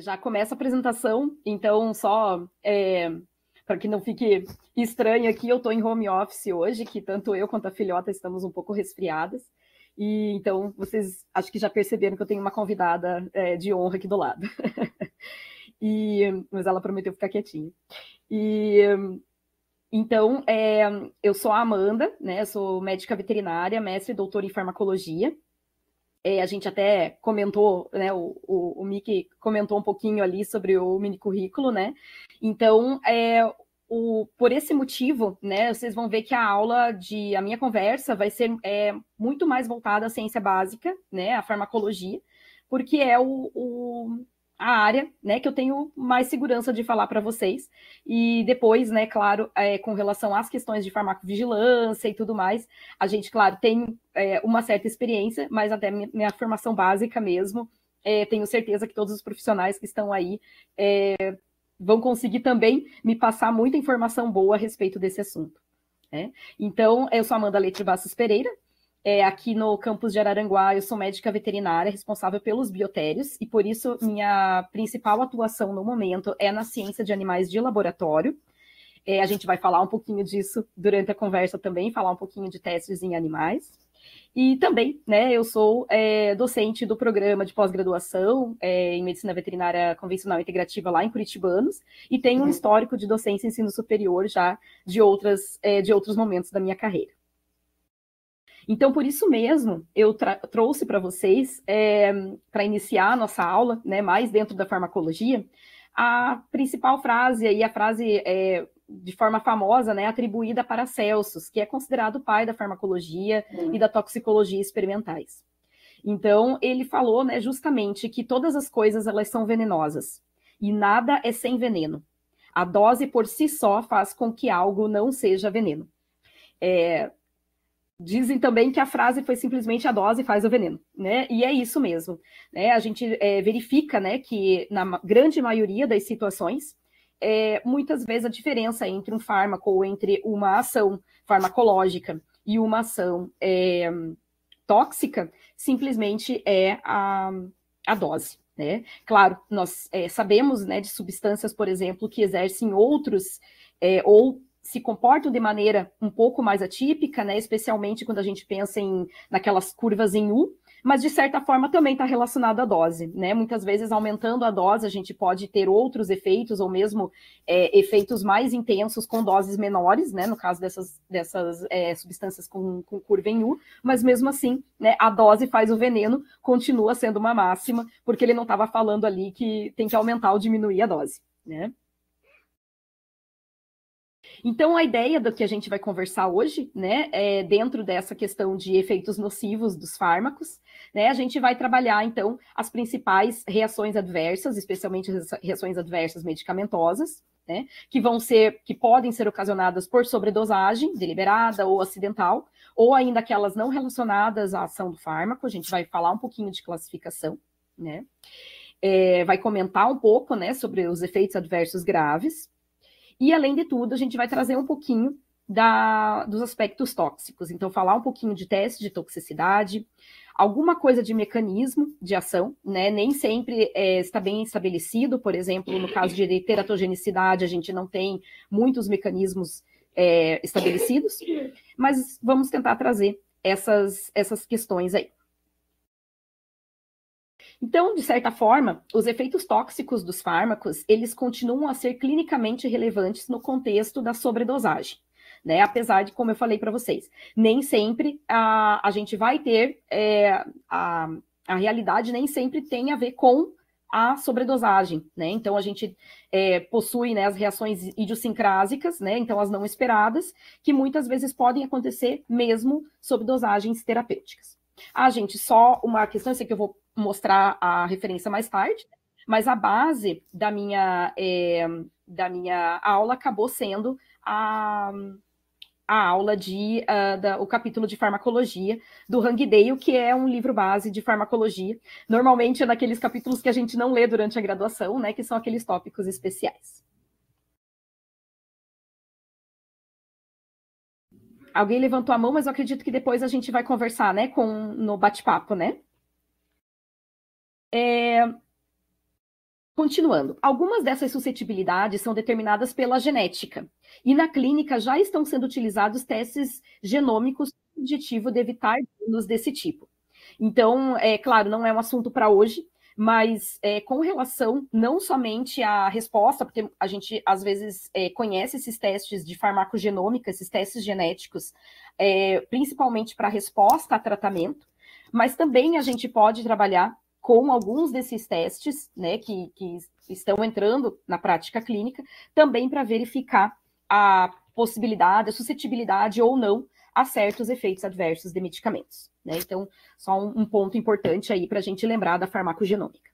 já começa a apresentação, então só para que não fique estranho aqui, eu estou em home office hoje, que tanto eu quanto a filhota estamos um pouco resfriadas, e então vocês acho que já perceberam que eu tenho uma convidada de honra aqui do lado. Mas ela prometeu ficar quietinha. Então, eu sou a Amanda, né? Eu sou médica veterinária, mestre e doutora em farmacologia. A gente até comentou, né? O Mickey comentou um pouquinho ali sobre o mini currículo, né? Então, por esse motivo, né? Vocês vão ver que a minha conversa vai ser muito mais voltada à ciência básica, né? À farmacologia, porque é a área, né, que eu tenho mais segurança de falar para vocês. E depois, né, claro, com relação às questões de farmacovigilância e tudo mais, a gente, claro, tem uma certa experiência, mas até minha formação básica mesmo, tenho certeza que todos os profissionais que estão aí vão conseguir também me passar muita informação boa a respeito desse assunto. Né? Então, eu sou Amanda Leite Bastos Pereira. Aqui no campus de Araranguá, eu sou médica veterinária responsável pelos biotérios e, por isso, minha principal atuação no momento é na ciência de animais de laboratório. A gente vai falar um pouquinho disso durante a conversa também, falar um pouquinho de testes em animais. E também, né, eu sou docente do programa de pós-graduação em Medicina Veterinária Convencional Integrativa lá em Curitibanos e tenho um histórico de docência em ensino superior já de outros momentos da minha carreira. Então, por isso mesmo, eu trouxe para vocês, para iniciar a nossa aula, né, mais dentro da farmacologia, a principal frase, aí, a frase de forma famosa, né, atribuída para Celsus, que é considerado o pai da farmacologia e da toxicologia experimentais. Então, ele falou, né, justamente que todas as coisas elas são venenosas e nada é sem veneno. A dose por si só faz com que algo não seja veneno. Dizem também que a frase foi simplesmente a dose faz o veneno, né? E é isso mesmo. Né? A gente verifica, né, que na grande maioria das situações, muitas vezes a diferença entre um fármaco ou entre uma ação farmacológica e uma ação tóxica simplesmente é a dose. Né? Claro, nós sabemos, né, de substâncias, por exemplo, que exercem outros ou se comportam de maneira um pouco mais atípica, né, especialmente quando a gente pensa naquelas curvas em U, mas de certa forma também está relacionado à dose. Né? Muitas vezes, aumentando a dose, a gente pode ter outros efeitos, ou mesmo efeitos mais intensos com doses menores, né, no caso dessas substâncias com curva em U, mas mesmo assim, né, a dose faz o veneno, continua sendo uma máxima, porque ele não estava falando ali que tem que aumentar ou diminuir a dose. Né? Então, a ideia do que a gente vai conversar hoje, né, dentro dessa questão de efeitos nocivos dos fármacos, né, a gente vai trabalhar, então, as principais reações adversas, especialmente as reações adversas medicamentosas, né, que podem ser ocasionadas por sobredosagem deliberada ou acidental, ou ainda aquelas não relacionadas à ação do fármaco. A gente vai falar um pouquinho de classificação, né, vai comentar um pouco, né, sobre os efeitos adversos graves. E, além de tudo, a gente vai trazer um pouquinho dos aspectos tóxicos. Então, falar um pouquinho de teste de toxicidade, alguma coisa de mecanismo de ação, né? Nem sempre está bem estabelecido. Por exemplo, no caso de teratogenicidade, a gente não tem muitos mecanismos estabelecidos, mas vamos tentar trazer essas questões aí. Então, de certa forma, os efeitos tóxicos dos fármacos, eles continuam a ser clinicamente relevantes no contexto da sobredosagem, né? Apesar de, como eu falei para vocês, nem sempre a gente vai ter, a realidade nem sempre tem a ver com a sobredosagem, né? Então, a gente possui, né, as reações idiosincrásicas, né? Então, as não esperadas, que muitas vezes podem acontecer mesmo sob dosagens terapêuticas. Gente, só uma questão, eu sei que eu vou mostrar a referência mais tarde, mas a base da minha aula acabou sendo a aula o capítulo de farmacologia do Hang Dale, que é um livro base de farmacologia. Normalmente é daqueles capítulos que a gente não lê durante a graduação, né, que são aqueles tópicos especiais. Alguém levantou a mão, mas eu acredito que depois a gente vai conversar, né, no bate-papo, né? Continuando, algumas dessas suscetibilidades são determinadas pela genética, e na clínica já estão sendo utilizados testes genômicos com o objetivo de evitar danos desse tipo. Então, claro, não é um assunto para hoje, mas com relação não somente à resposta, porque a gente às vezes conhece esses testes de farmacogenômica, esses testes genéticos, principalmente para resposta a tratamento, mas também a gente pode trabalhar com alguns desses testes, né, que estão entrando na prática clínica, também para verificar a possibilidade, a suscetibilidade ou não a certos efeitos adversos de medicamentos, né? Então, só um ponto importante aí para a gente lembrar da farmacogenômica.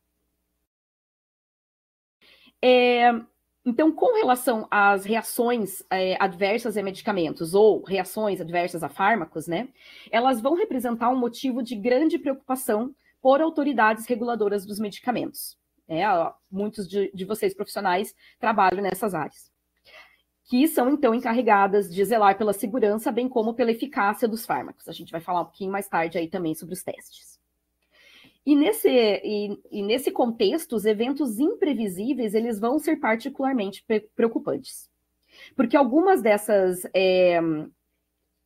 Então, com relação às reações adversas a medicamentos ou reações adversas a fármacos, né, elas vão representar um motivo de grande preocupação por autoridades reguladoras dos medicamentos. Muitos de vocês profissionais trabalham nessas áreas, que são, então, encarregadas de zelar pela segurança, bem como pela eficácia dos fármacos. A gente vai falar um pouquinho mais tarde aí também sobre os testes. E nesse contexto, os eventos imprevisíveis, eles vão ser particularmente preocupantes. Porque algumas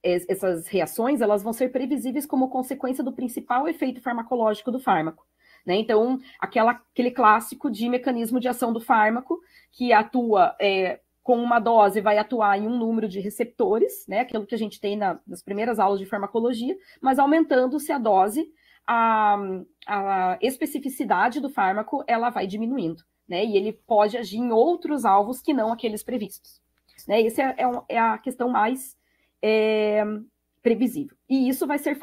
essas reações, elas vão ser previsíveis como consequência do principal efeito farmacológico do fármaco, né? Então, aquele clássico de mecanismo de ação do fármaco, que atua com uma dose, vai atuar em um número de receptores, né? Aquilo que a gente tem nas primeiras aulas de farmacologia, mas aumentando-se a dose, a especificidade do fármaco, ela vai diminuindo, né? E ele pode agir em outros alvos que não aqueles previstos, né? Essa é a questão mais previsível. E isso vai ser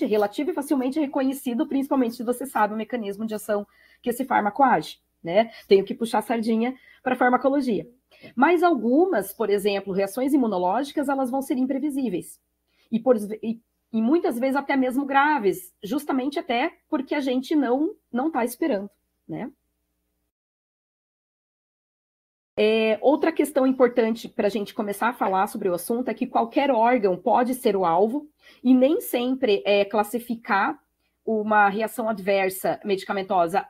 relativo e facilmente reconhecido, principalmente se você sabe o mecanismo de ação que esse fármaco age, né? Tenho que puxar a sardinha para a farmacologia. Mas algumas, por exemplo, reações imunológicas, elas vão ser imprevisíveis. E muitas vezes até mesmo graves, justamente até porque a gente não está esperando, né? Outra questão importante para a gente começar a falar sobre o assunto é que qualquer órgão pode ser o alvo e nem sempre classificar uma reação adversa medicamentosa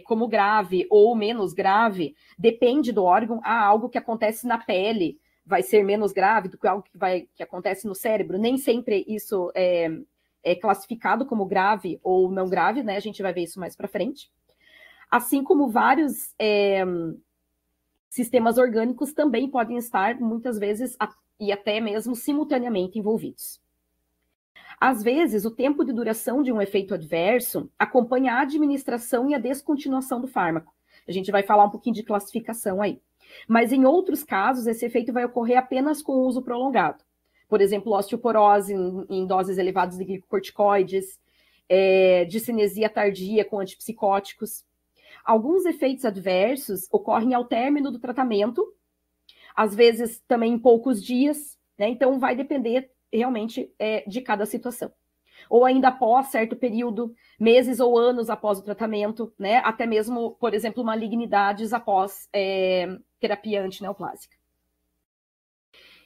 como grave ou menos grave depende do órgão. Algo que acontece na pele vai ser menos grave do que algo que acontece no cérebro. Nem sempre isso é classificado como grave ou não grave, né? A gente vai ver isso mais para frente. Assim como vários sistemas orgânicos também podem estar, muitas vezes, e até mesmo simultaneamente envolvidos. Às vezes, o tempo de duração de um efeito adverso acompanha a administração e a descontinuação do fármaco. A gente vai falar um pouquinho de classificação aí. Mas, em outros casos, esse efeito vai ocorrer apenas com o uso prolongado. Por exemplo, osteoporose em doses elevadas de glicocorticoides, discinesia tardia com antipsicóticos. Alguns efeitos adversos ocorrem ao término do tratamento, às vezes também em poucos dias, né? Então vai depender realmente de cada situação. Ou ainda após certo período, meses ou anos após o tratamento, né? Até mesmo, por exemplo, malignidades após terapia antineoplásica.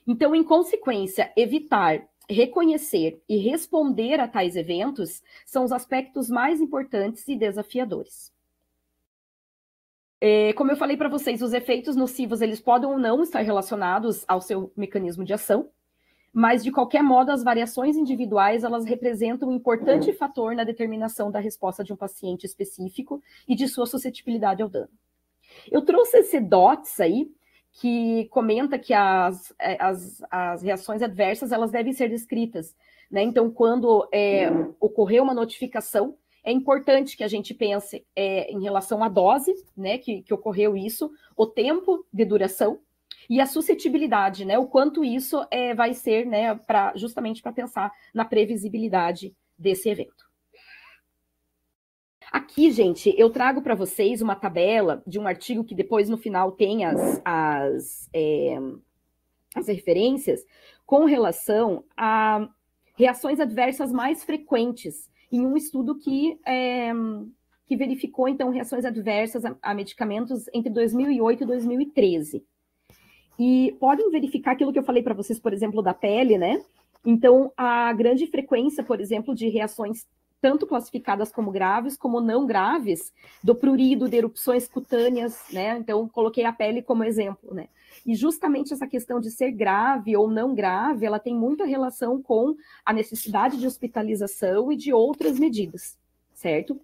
Então, em consequência, evitar, reconhecer e responder a tais eventos são os aspectos mais importantes e desafiadores. Como eu falei para vocês, os efeitos nocivos, eles podem ou não estar relacionados ao seu mecanismo de ação, mas, de qualquer modo, as variações individuais, elas representam um importante fator na determinação da resposta de um paciente específico e de sua suscetibilidade ao dano. Eu trouxe esse DOTS aí, que comenta que as reações adversas, elas devem ser descritas, né? Então, quando ocorrer uma notificação, é importante que a gente pense em relação à dose, né, que ocorreu isso, o tempo de duração e a suscetibilidade, né, o quanto isso vai ser, né, justamente para pensar na previsibilidade desse evento. Aqui, gente, eu trago para vocês uma tabela de um artigo que depois no final tem as referências com relação a reações adversas mais frequentes em um estudo que verificou, então, reações adversas a medicamentos entre 2008 e 2013. E podem verificar aquilo que eu falei para vocês, por exemplo, da pele, né? Então, a grande frequência, por exemplo, de reações tanto classificadas como graves, como não graves, do prurido, de erupções cutâneas, né? Então, coloquei a pele como exemplo, né? E justamente essa questão de ser grave ou não grave, ela tem muita relação com a necessidade de hospitalização e de outras medidas, certo?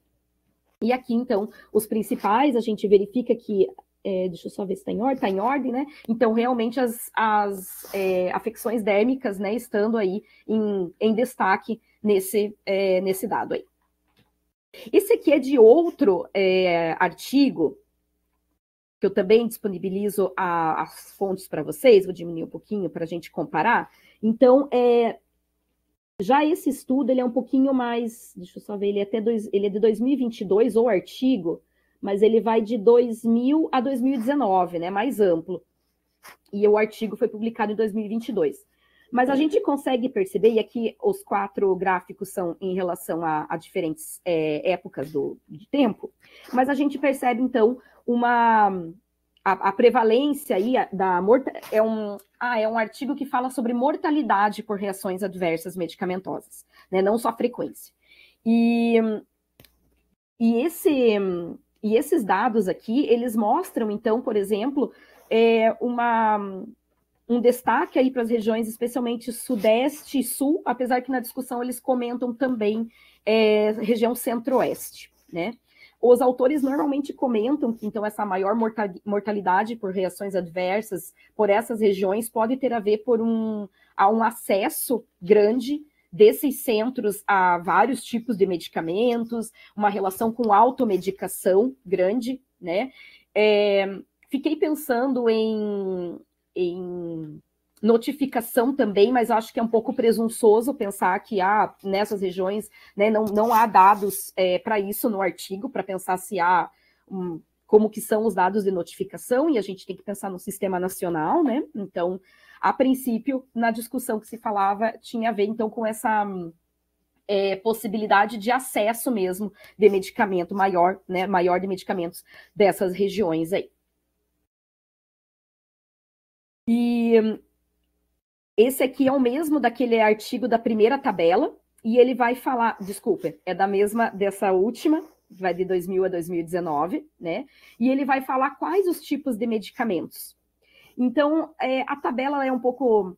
E aqui, então, os principais, a gente verifica que, deixa eu só ver se está em ordem, né? Então, realmente, as afecções dérmicas, né, estando aí em destaque nesse dado aí. Esse aqui é de outro artigo, que eu também disponibilizo as fontes para vocês, vou diminuir um pouquinho para a gente comparar. Então, já esse estudo, ele é um pouquinho mais, deixa eu só ver, ele é de 2022, o artigo, mas ele vai de 2000 a 2019, né, mais amplo. E o artigo foi publicado em 2022. Mas a gente consegue perceber, e aqui os 4 gráficos são em relação a diferentes épocas de tempo, mas a gente percebe, então, a prevalência aí é um artigo que fala sobre mortalidade por reações adversas medicamentosas, né? Não só a frequência. E esses dados aqui, eles mostram, então, por exemplo, um destaque aí para as regiões, especialmente Sudeste e Sul, apesar que na discussão eles comentam também região Centro-Oeste, né? Os autores normalmente comentam que, então, essa maior mortalidade por reações adversas por essas regiões pode ter a ver a um acesso grande desses centros a vários tipos de medicamentos, uma relação com automedicação grande, né? Fiquei pensando em notificação também, mas acho que é um pouco presunçoso pensar que nessas regiões, né, não há dados para isso no artigo, para pensar se há como que são os dados de notificação, e a gente tem que pensar no sistema nacional, né? Então, a princípio, na discussão que se falava, tinha a ver, então, com essa possibilidade de acesso mesmo de medicamento maior, né, maior de medicamentos dessas regiões aí. E esse aqui é o mesmo daquele artigo da primeira tabela, e ele vai falar, desculpa, é dessa última, vai de 2000 a 2019, né? E ele vai falar quais os tipos de medicamentos. Então, a tabela é um pouco,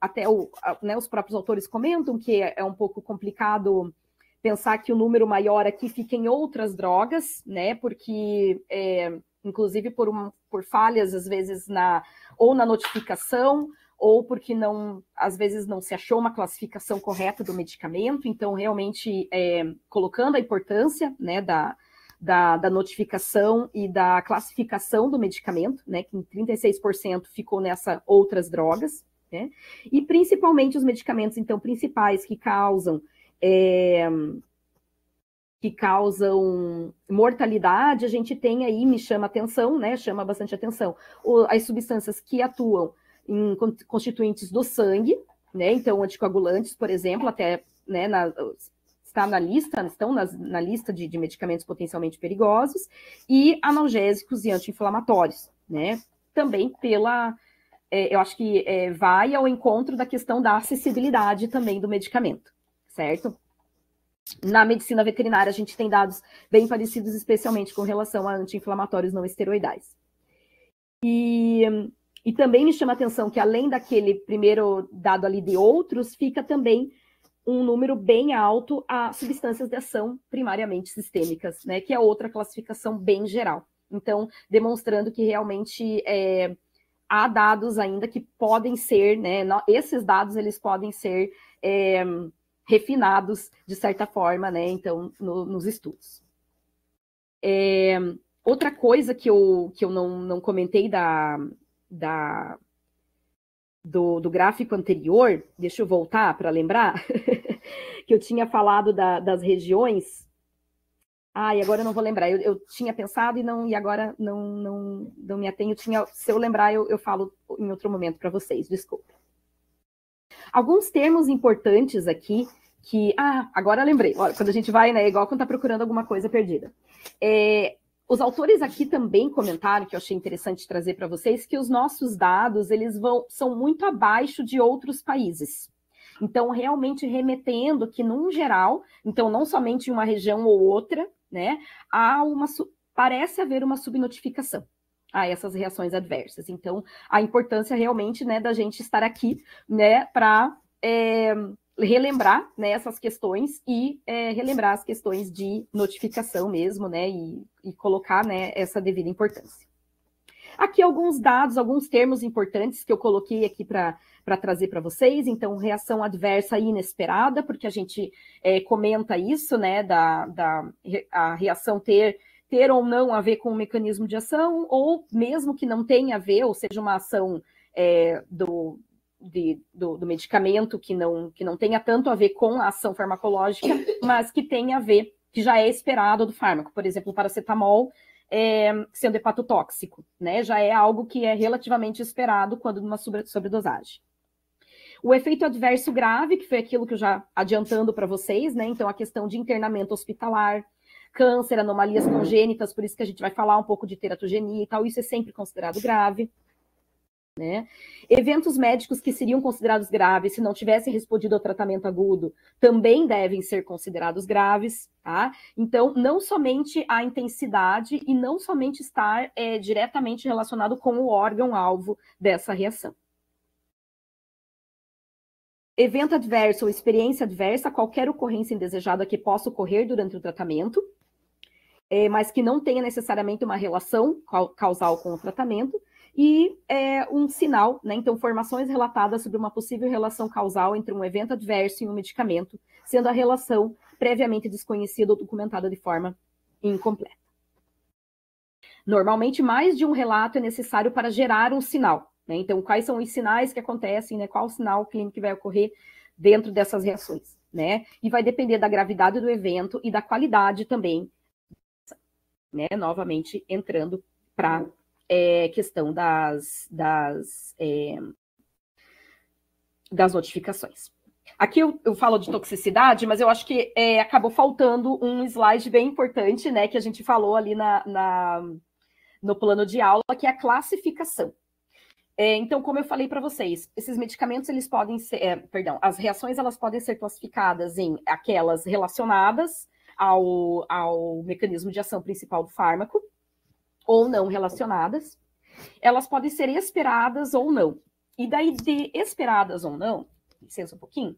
até os próprios autores comentam que é um pouco complicado pensar que o número maior aqui fica em outras drogas, né? Porque, inclusive, por falhas, às vezes, ou na notificação, ou porque às vezes não se achou uma classificação correta do medicamento, então realmente colocando a importância, né, da notificação e da classificação do medicamento, né, que em 36% ficou nessa outras drogas, né, e principalmente os medicamentos, então, principais que causam mortalidade, a gente tem aí, me chama atenção, né, chama bastante atenção, as substâncias que atuam em constituintes do sangue, né? Então, anticoagulantes, por exemplo, até, né, estão na lista de medicamentos potencialmente perigosos, e analgésicos e anti-inflamatórios, né? Também eu acho que vai ao encontro da questão da acessibilidade também do medicamento, certo? Na medicina veterinária, a gente tem dados bem parecidos, especialmente com relação a anti-inflamatórios não esteroidais. E também me chama a atenção que, além daquele primeiro dado ali de outros, fica também um número bem alto a substâncias de ação primariamente sistêmicas, né, que é outra classificação bem geral. Então, demonstrando que realmente há dados ainda que podem ser, né, esses dados eles podem ser refinados de certa forma, né, então, nos estudos. Outra coisa que eu não comentei do gráfico anterior, deixa eu voltar para lembrar, que eu tinha falado das regiões. E agora eu não vou lembrar. Eu tinha pensado e agora não me atenho. Se eu lembrar, eu falo em outro momento para vocês, desculpa. Alguns termos importantes aqui que... agora eu lembrei. Olha, quando a gente vai, né, igual quando está procurando alguma coisa perdida. Os autores aqui também comentaram, que eu achei interessante trazer para vocês, que os nossos dados são muito abaixo de outros países. Então, realmente remetendo que, num geral, então não somente em uma região ou outra, né, parece haver uma subnotificação a essas reações adversas. Então, a importância realmente, né, da gente estar aqui, né, para relembrar, né, essas questões e relembrar as questões de notificação mesmo, né, e colocar, né, essa devida importância. Aqui alguns dados, alguns termos importantes que eu coloquei aqui para trazer para vocês. Então, reação adversa inesperada, porque a gente comenta isso, né, a reação ter ou não a ver com o mecanismo de ação, ou mesmo que não tenha a ver, ou seja, uma ação do medicamento que não tenha tanto a ver com a ação farmacológica, mas que tenha a ver, que já é esperado do fármaco. Por exemplo, o paracetamol, sendo hepatotóxico, né? Já é algo que é relativamente esperado quando numa sobredosagem. O efeito adverso grave, que foi aquilo que eu já adiantando para vocês, né? Então, a questão de internamento hospitalar, câncer, anomalias congênitas, por isso que a gente vai falar um pouco de teratogenia e tal, isso é sempre considerado grave. Né? Eventos médicos que seriam considerados graves se não tivessem respondido ao tratamento agudo também devem ser considerados graves, tá? Então, não somente a intensidade e não somente estar diretamente relacionado com o órgão-alvo dessa reação. Evento adverso ou experiência adversa, qualquer ocorrência indesejada que possa ocorrer durante o tratamento, mas que não tenha necessariamente uma relação causal com o tratamento, e um sinal, né? Então, informações relatadas sobre uma possível relação causal entre um evento adverso e um medicamento, sendo a relação previamente desconhecida ou documentada de forma incompleta. Normalmente, mais de um relato é necessário para gerar um sinal, né? Então, quais são os sinais que acontecem, né? Qual o sinal clínico que vai ocorrer dentro dessas reações, né? E vai depender da gravidade do evento e da qualidade também, né? Novamente, entrando para questão das notificações. Aqui eu falo de toxicidade, mas eu acho que acabou faltando um slide bem importante, né, que a gente falou ali no plano de aula, que é a classificação. Então, como eu falei para vocês, esses medicamentos, eles podem ser, as reações, elas podem ser classificadas em aquelas relacionadas ao mecanismo de ação principal do fármaco, ou não relacionadas, elas podem ser esperadas ou não. E daí, de esperadas ou não, licença um pouquinho,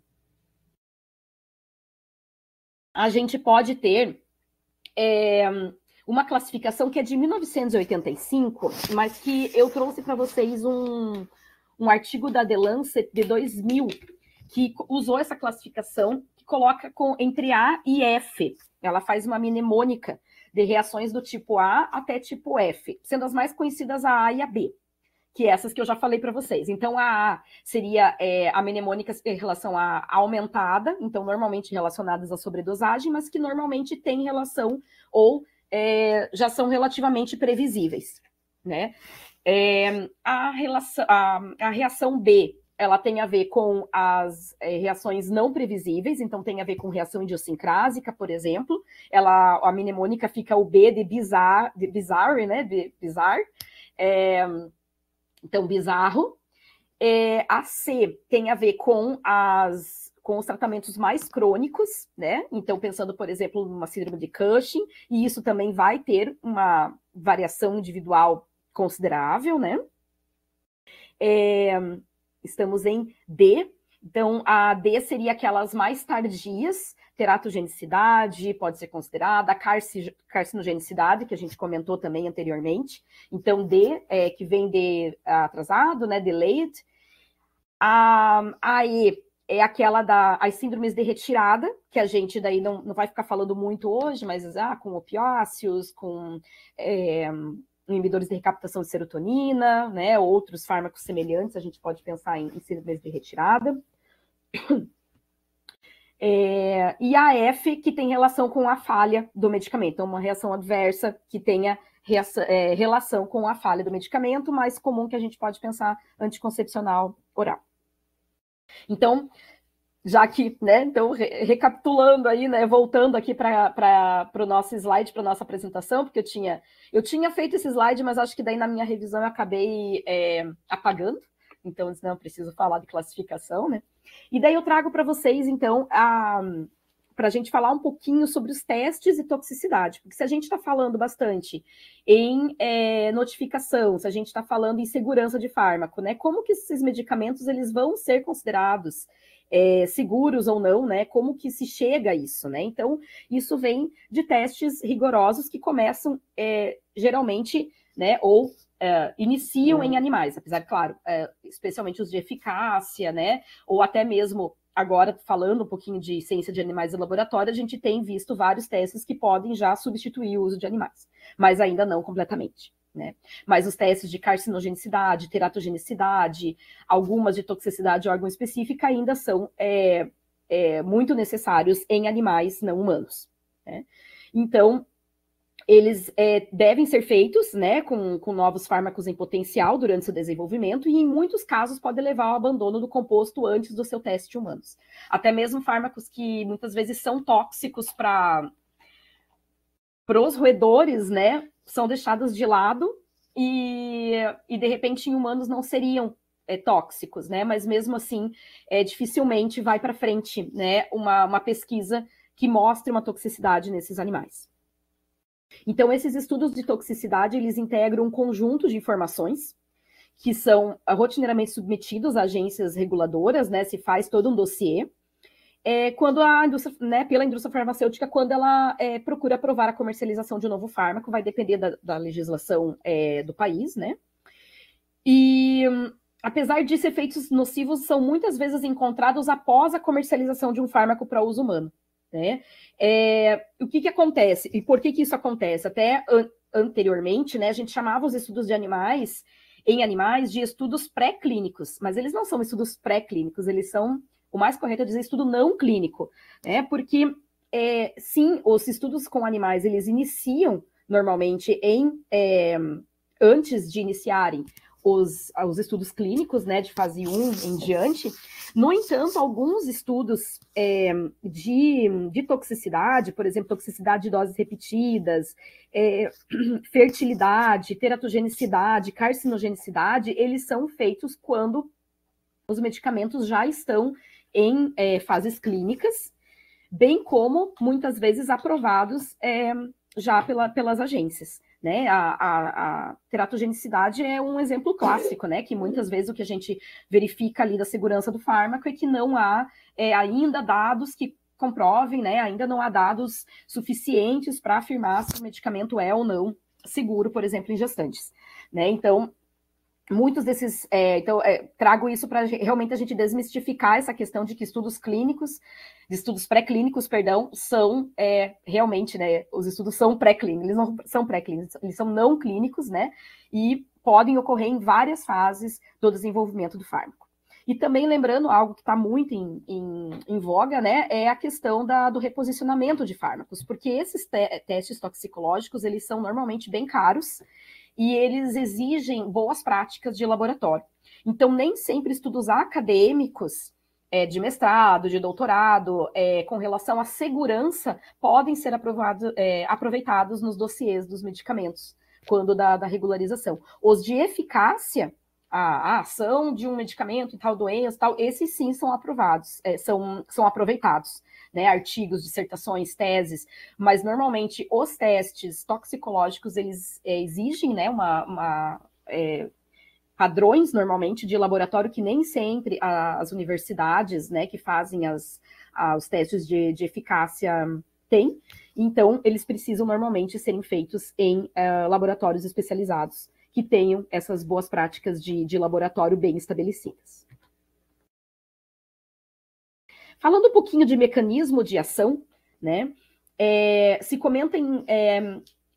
a gente pode ter uma classificação que é de 1985, mas que eu trouxe para vocês um artigo da The Lancet de 2000, que usou essa classificação, que coloca entre A e F. Ela faz uma mnemônica de reações do tipo A até tipo F, sendo as mais conhecidas a e a B, que é essas que eu já falei para vocês. Então, a A seria a mnemônica em relação à aumentada, então normalmente relacionadas à sobredosagem, mas que normalmente tem relação ou já são relativamente previsíveis, né? A reação B, ela tem a ver com as reações não previsíveis, então tem a ver com reação idiosincrásica, por exemplo. A mnemônica fica o B de bizarre, né? Bizarre. Então, bizarro. A C tem a ver com os tratamentos mais crônicos, né? Então, pensando, por exemplo, numa síndrome de Cushing, e isso também vai ter uma variação individual considerável, né? Estamos em D, então a D seria aquelas mais tardias, teratogenicidade pode ser considerada, a carcinogenicidade, que a gente comentou também anteriormente. Então, D, que vem de atrasado, né, delayed. A E é aquela as síndromes de retirada, que a gente daí não vai ficar falando muito hoje, mas com opiáceos, com inibidores de recaptação de serotonina, né, outros fármacos semelhantes, a gente pode pensar em síndromes de retirada. E a F, que tem relação com a falha do medicamento, então uma reação adversa que tenha relação com a falha do medicamento, mais comum que a gente pode pensar anticoncepcional oral. Então, já que, né, então, recapitulando aí, né, voltando aqui para o nosso slide, para a nossa apresentação, porque eu tinha feito esse slide, mas acho que daí na minha revisão eu acabei apagando, então eu disse, não, preciso falar de classificação, né? E daí eu trago para vocês, então, para a gente falar um pouquinho sobre os testes e toxicidade, porque se a gente está falando bastante em notificação, se a gente está falando em segurança de fármaco, né? Como que esses medicamentos eles vão ser considerados seguros ou não, né? Como que se chega a isso, né? Então, isso vem de testes rigorosos que começam geralmente, né? Ou iniciam em animais, apesar, claro, especialmente os de eficácia, né? Ou até mesmo agora, falando um pouquinho de ciência de animais e laboratório, a gente tem visto vários testes que podem já substituir o uso de animais, mas ainda não completamente, né? Mas os testes de carcinogenicidade, teratogenicidade, algumas de toxicidade de órgão específica ainda são muito necessários em animais não humanos, né? Então, eles devem ser feitos, né, com novos fármacos em potencial durante seu desenvolvimento e, em muitos casos, pode levar ao abandono do composto antes do seu teste em humanos. Até mesmo fármacos que muitas vezes são tóxicos para os roedores, né, são deixados de lado e de repente, em humanos não seriam tóxicos, né, mas mesmo assim, dificilmente vai para frente, né, uma pesquisa que mostre uma toxicidade nesses animais. Então, esses estudos de toxicidade, eles integram um conjunto de informações que são rotineiramente submetidos a agências reguladoras, né? Se faz todo um dossiê. Quando a indústria, né, pela indústria farmacêutica, quando ela procura aprovar a comercialização de um novo fármaco, vai depender da legislação do país, né? E apesar disso, efeitos nocivos são muitas vezes encontrados após a comercialização de um fármaco para uso humano. Né? O que acontece? E por que isso acontece? Até anteriormente, né, a gente chamava os estudos de animais, em animais, de estudos pré-clínicos, mas eles não são estudos pré-clínicos, eles são, o mais correto é dizer, estudo não clínico, né? Porque, sim, os estudos com animais, eles iniciam normalmente antes de iniciarem os estudos clínicos, né, de fase 1 em diante. No entanto, alguns estudos de toxicidade, por exemplo, toxicidade de doses repetidas, fertilidade, teratogenicidade, carcinogenicidade, eles são feitos quando os medicamentos já estão em fases clínicas, bem como, muitas vezes, aprovados já pelas agências. Né? A teratogenicidade é um exemplo clássico, né? Que muitas vezes o que a gente verifica ali da segurança do fármaco é que não há ainda dados que comprovem, né? Ainda não há dados suficientes para afirmar se o medicamento é ou não seguro, por exemplo, em gestantes, né? Então, muitos desses... trago isso para realmente a gente desmistificar essa questão de que estudos pré-clínicos, perdão, são realmente, né, os estudos são pré-clínicos, eles não são pré-clínicos, eles são não clínicos, né, e podem ocorrer em várias fases do desenvolvimento do fármaco. E também lembrando algo que está muito em voga, né, é a questão do reposicionamento de fármacos, porque esses testes toxicológicos, eles são normalmente bem caros, e eles exigem boas práticas de laboratório. Então, nem sempre estudos acadêmicos de mestrado, de doutorado, com relação à segurança, podem ser aproveitados nos dossiês dos medicamentos, quando da regularização. Os de eficácia, a ação de um medicamento em tal doença, tal, esses sim são aprovados, são aproveitados. Né, artigos, dissertações, teses, mas normalmente os testes toxicológicos, eles exigem, né, padrões, normalmente, de laboratório que nem sempre as universidades, né, que fazem os testes de eficácia têm, então eles precisam normalmente serem feitos em laboratórios especializados, que tenham essas boas práticas de laboratório bem estabelecidas. Falando um pouquinho de mecanismo de ação, né, se comenta em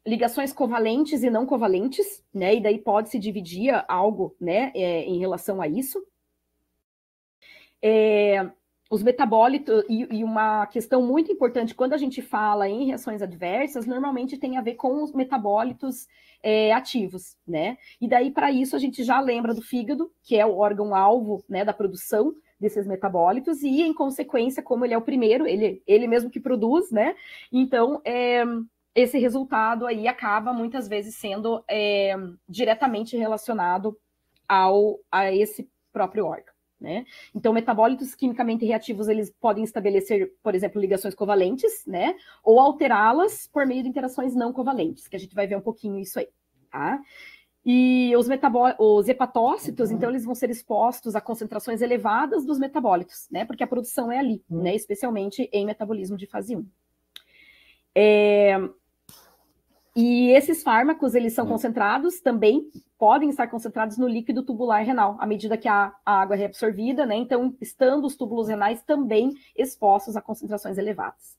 ligações covalentes e não covalentes, né, e daí pode-se dividir algo, né, em relação a isso. Os metabólitos, e uma questão muito importante, quando a gente fala em reações adversas, normalmente tem a ver com os metabólitos ativos, né, e daí para isso a gente já lembra do fígado, que é o órgão-alvo, né, da produção desses metabólitos, e em consequência, como ele é o primeiro, ele mesmo que produz, né, então esse resultado aí acaba muitas vezes sendo diretamente relacionado a esse próprio órgão, né? Então, metabólitos quimicamente reativos, eles podem estabelecer, por exemplo, ligações covalentes, né? Ou alterá-las por meio de interações não covalentes, que a gente vai ver um pouquinho isso aí, tá? E os hepatócitos, então, eles vão ser expostos a concentrações elevadas dos metabólitos, né? Porque a produção é ali, né? Especialmente em metabolismo de fase 1. E esses fármacos, eles são concentrados, também podem estar concentrados no líquido tubular renal, à medida que a água é reabsorvida, né? Então, estando os túbulos renais também expostos a concentrações elevadas.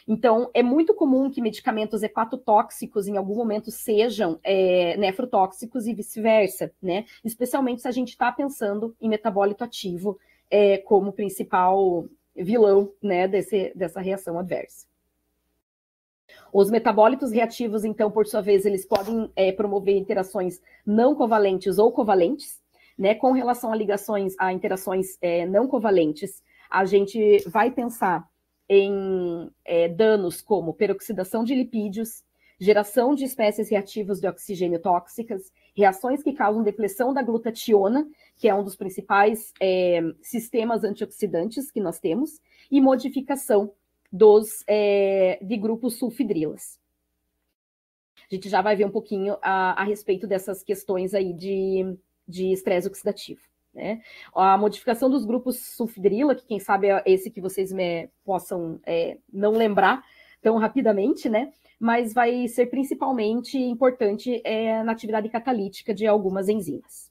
Então, é muito comum que medicamentos hepatotóxicos, em algum momento, sejam nefrotóxicos e vice-versa, né? Especialmente se a gente está pensando em metabólito ativo como principal vilão, né, dessa reação adversa. Os metabólitos reativos, então, por sua vez, eles podem promover interações não covalentes ou covalentes, né? Com relação a ligações, a interações não covalentes, a gente vai pensar em danos como peroxidação de lipídios, geração de espécies reativas de oxigênio tóxicas, reações que causam depressão da glutationa, que é um dos principais sistemas antioxidantes que nós temos, e modificação de grupos sulfidrilas. A gente já vai ver um pouquinho a respeito dessas questões aí de estresse oxidativo, né? A modificação dos grupos sulfidrila, que quem sabe é esse que vocês possam não lembrar tão rapidamente, né? Mas vai ser principalmente importante na atividade catalítica de algumas enzimas.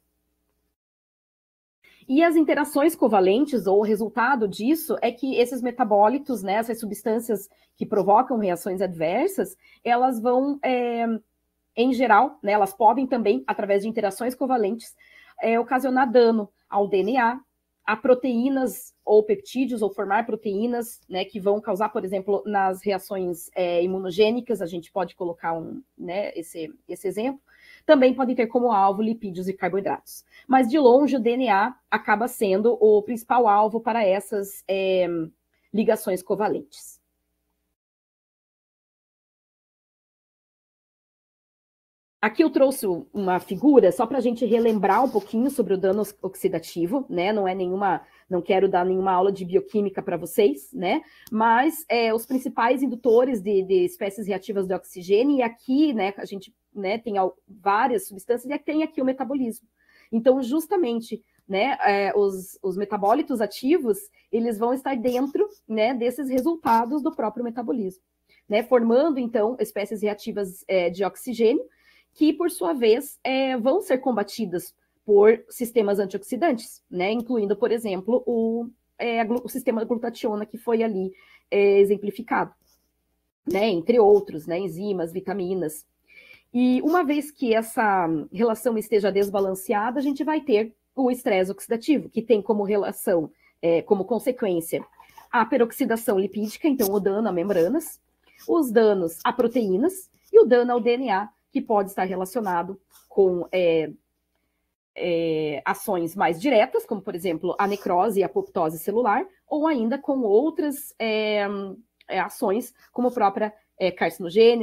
E as interações covalentes, ou o resultado disso, é que esses metabólitos, né, essas substâncias que provocam reações adversas, elas vão, em geral, né, elas podem também, através de interações covalentes, ocasionar dano ao DNA, a proteínas ou peptídeos, ou formar proteínas, né, que vão causar, por exemplo, nas reações imunogênicas, a gente pode colocar esse exemplo. Também podem ter como alvo lipídios e carboidratos. Mas, de longe, o DNA acaba sendo o principal alvo para essas ligações covalentes. Aqui eu trouxe uma figura só para a gente relembrar um pouquinho sobre o dano oxidativo, né? Não quero dar nenhuma aula de bioquímica para vocês, né? Mas os principais indutores de espécies reativas de oxigênio, e aqui, né, a gente tem várias substâncias, e tem aqui o metabolismo. Então, justamente, né, os metabólitos ativos, eles vão estar dentro, né, desses resultados do próprio metabolismo, né? Formando, então, espécies reativas de oxigênio, que, por sua vez, vão ser combatidas por sistemas antioxidantes, né? Incluindo, por exemplo, o sistema glutationa, que foi ali exemplificado, né? Entre outros, né? Enzimas, vitaminas. E uma vez que essa relação esteja desbalanceada, a gente vai ter o estresse oxidativo, que tem como relação, como consequência, a peroxidação lipídica, então o dano a membranas, os danos a proteínas e o dano ao DNA, que pode estar relacionado com ações mais diretas, como, por exemplo, a necrose e a apoptose celular, ou ainda com outras ações, como a própria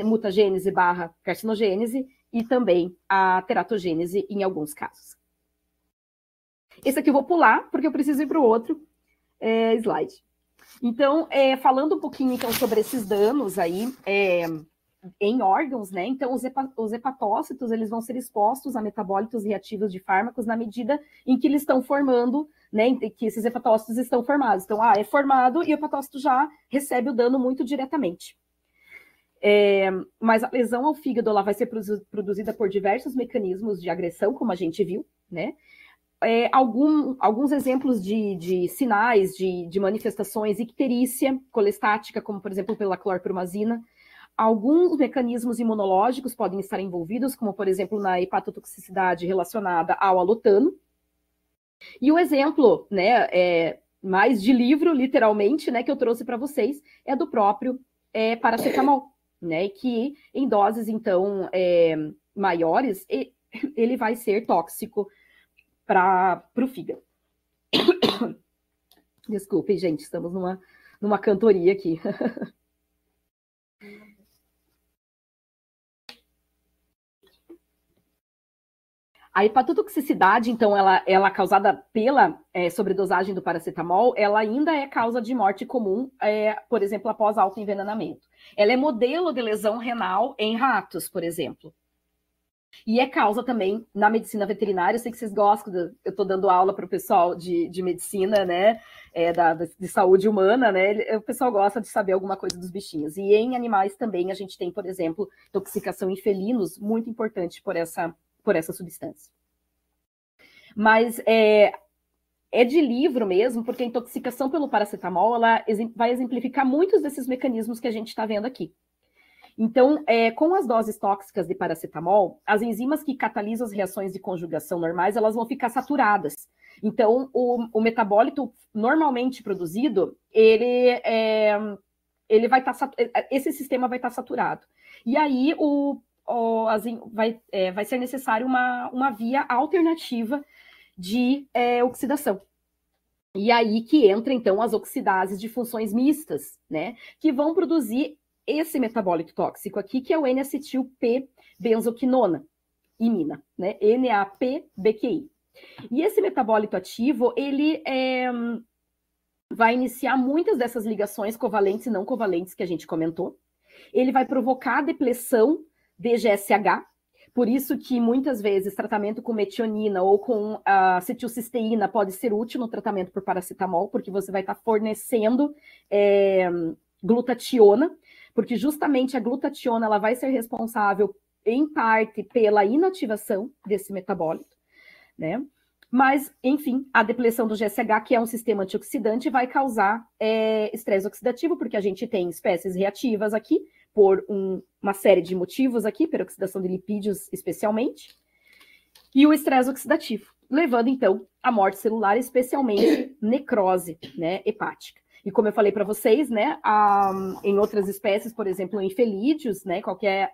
mutagênese / carcinogênese, e também a teratogênese em alguns casos. Esse aqui eu vou pular, porque eu preciso ir para o outro slide. Então, falando um pouquinho então, sobre esses danos aí, em órgãos, né? Então, os hepatócitos, eles vão ser expostos a metabólitos reativos de fármacos na medida em que eles estão formando, né? Que esses hepatócitos estão formados. Então, é formado e o hepatócito já recebe o dano muito diretamente. Mas a lesão ao fígado, ela vai ser produzida por diversos mecanismos de agressão, como a gente viu, né? Alguns exemplos de sinais de manifestações: icterícia colestática, como, por exemplo, pela clorpromazina. Alguns mecanismos imunológicos podem estar envolvidos, como, por exemplo, na hepatotoxicidade relacionada ao alotano. E o exemplo, né, mais de livro, literalmente, né, que eu trouxe para vocês, é do próprio paracetamol, né, que em doses, então, maiores, ele vai ser tóxico para o fígado. Desculpem, gente, estamos numa cantoria aqui. A hepatotoxicidade, então, ela causada pela sobredosagem do paracetamol, ela ainda é causa de morte comum, por exemplo, após autoenvenenamento. Ela é modelo de lesão renal em ratos, por exemplo. E é causa também na medicina veterinária. Eu sei que vocês gostam, eu estou dando aula para o pessoal de medicina, né, de saúde humana, né, o pessoal gosta de saber alguma coisa dos bichinhos. E em animais também a gente tem, por exemplo, intoxicação em felinos, muito importante por essa substância. Mas é de livro mesmo, porque a intoxicação pelo paracetamol ela vai exemplificar muitos desses mecanismos que a gente está vendo aqui. Então, com as doses tóxicas de paracetamol, as enzimas que catalisam as reações de conjugação normais, elas vão ficar saturadas. Então, o metabólito normalmente produzido, ele vai estar, esse sistema vai estar saturado. E aí, vai ser necessário uma via alternativa de oxidação. E aí que entra, então, as oxidases de funções mistas, né? Que vão produzir esse metabólito tóxico aqui, que é o N-acetil-P-benzoquinona, imina, né? NAP-BQI. E esse metabólito ativo, ele vai iniciar muitas dessas ligações covalentes e não covalentes que a gente comentou. Ele vai provocar a depressão de GSH, por isso que muitas vezes tratamento com metionina ou com acetilcisteína pode ser útil no tratamento por paracetamol, porque você vai estar fornecendo glutationa, porque justamente a glutationa ela vai ser responsável, em parte, pela inativação desse metabólito, né? Mas, enfim, a depleção do GSH, que é um sistema antioxidante, vai causar estresse oxidativo, porque a gente tem espécies reativas aqui, por uma série de motivos aqui, peroxidação de lipídios especialmente, e o estresse oxidativo, levando, então, à morte celular, especialmente necrose, né, hepática. E como eu falei para vocês, né, em outras espécies, por exemplo, em felídeos, né, qualquer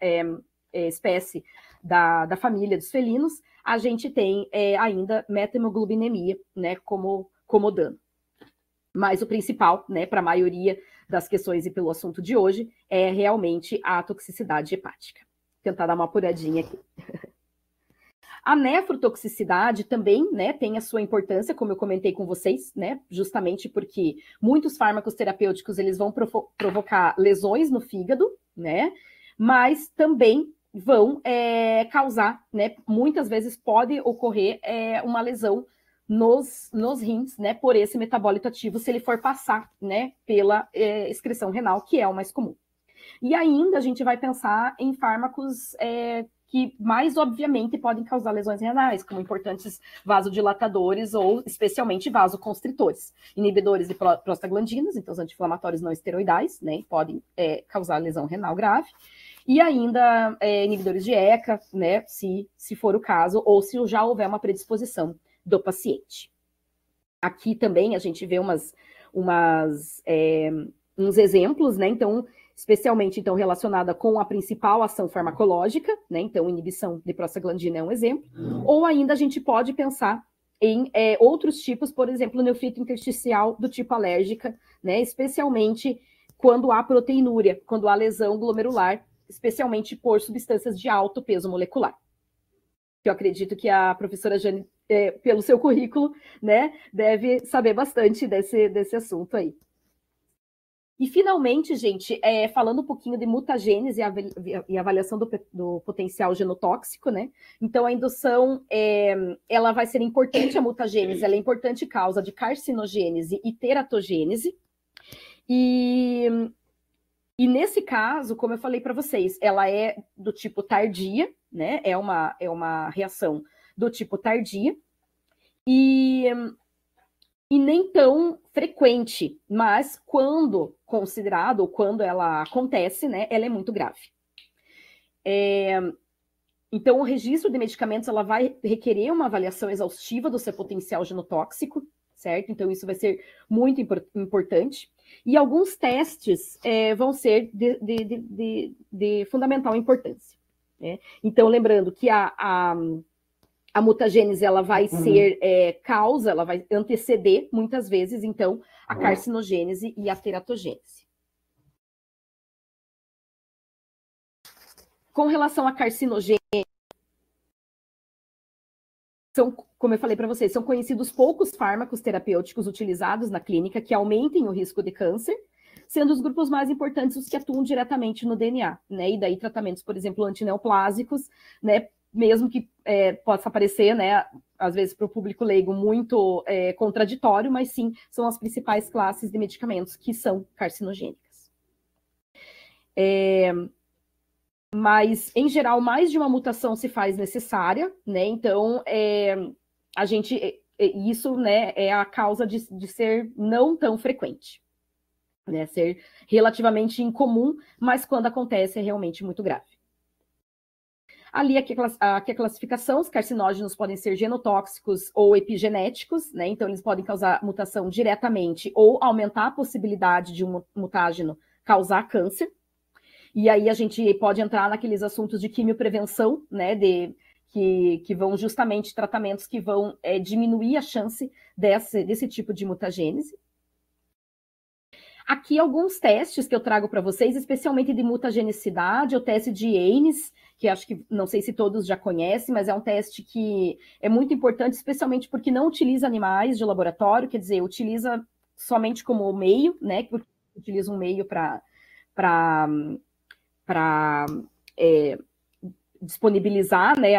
espécie da família dos felinos, a gente tem ainda metahemoglobinemia, né, como dano. Mas o principal, né, para a maioria das questões e pelo assunto de hoje, é realmente a toxicidade hepática. Vou tentar dar uma apuradinha aqui. A nefrotoxicidade também, né, tem a sua importância, como eu comentei com vocês, né, justamente porque muitos fármacos terapêuticos eles vão provocar lesões no fígado, né, mas também vão causar, né, muitas vezes pode ocorrer uma lesão nos rins, né, por esse metabólito ativo, se ele for passar, né, pela excreção renal, que é o mais comum. E ainda a gente vai pensar em fármacos que mais obviamente podem causar lesões renais, como importantes vasodilatadores ou especialmente vasoconstritores, inibidores de prostaglandinas, então os anti-inflamatórios não esteroidais, né, podem causar lesão renal grave, e ainda inibidores de ECA, né, se for o caso, ou se já houver uma predisposição do paciente. Aqui também a gente vê uns exemplos, né, então, especialmente então relacionada com a principal ação farmacológica, né? Então, inibição de prostaglandina é um exemplo. Ou ainda a gente pode pensar em outros tipos, por exemplo, nefrite intersticial do tipo alérgica, né? Especialmente quando há proteinúria, quando há lesão glomerular, especialmente por substâncias de alto peso molecular. Eu acredito que a professora Jane, pelo seu currículo, né, deve saber bastante desse assunto aí. E, finalmente, gente, falando um pouquinho de mutagênese e avaliação do potencial genotóxico, né? Então, a indução, ela vai ser importante, a mutagênese, ela é importante causa de carcinogênese e teratogênese. E nesse caso, como eu falei para vocês, ela é do tipo tardia, né? É uma reação do tipo tardia. E nem tão frequente, mas quando considerado, ou quando ela acontece, né, ela é muito grave. Então, o registro de medicamentos, ela vai requerer uma avaliação exaustiva do seu potencial genotóxico, certo? Então, isso vai ser muito importante. E alguns testes vão ser de fundamental importância, né? Então, lembrando que a mutagênese, ela vai ser causa, ela vai anteceder, muitas vezes, então, a carcinogênese e a teratogênese. Com relação à carcinogênese, como eu falei para vocês, são conhecidos poucos fármacos terapêuticos utilizados na clínica que aumentem o risco de câncer, sendo os grupos mais importantes os que atuam diretamente no DNA, né? E daí tratamentos, por exemplo, antineoplásicos, né? Mesmo que possa parecer, né, às vezes para o público leigo muito contraditório, mas sim, são as principais classes de medicamentos que são carcinogênicas. Mas, em geral, mais de uma mutação se faz necessária, né? Então, isso, né, é a causa de ser não tão frequente, né? Ser relativamente incomum, mas quando acontece é realmente muito grave. Ali, aqui a classificação, os carcinógenos podem ser genotóxicos ou epigenéticos, né? Então, eles podem causar mutação diretamente ou aumentar a possibilidade de um mutágeno causar câncer. E aí a gente pode entrar naqueles assuntos de quimioprevenção, né? Que vão justamente tratamentos que vão diminuir a chance desse tipo de mutagênese. Aqui alguns testes que eu trago para vocês, especialmente de mutagenicidade, o teste de Ames, que acho que não sei se todos já conhecem, mas é um teste que é muito importante, especialmente porque não utiliza animais de laboratório, quer dizer, utiliza somente como meio, né? Porque utiliza um meio para disponibilizar, né,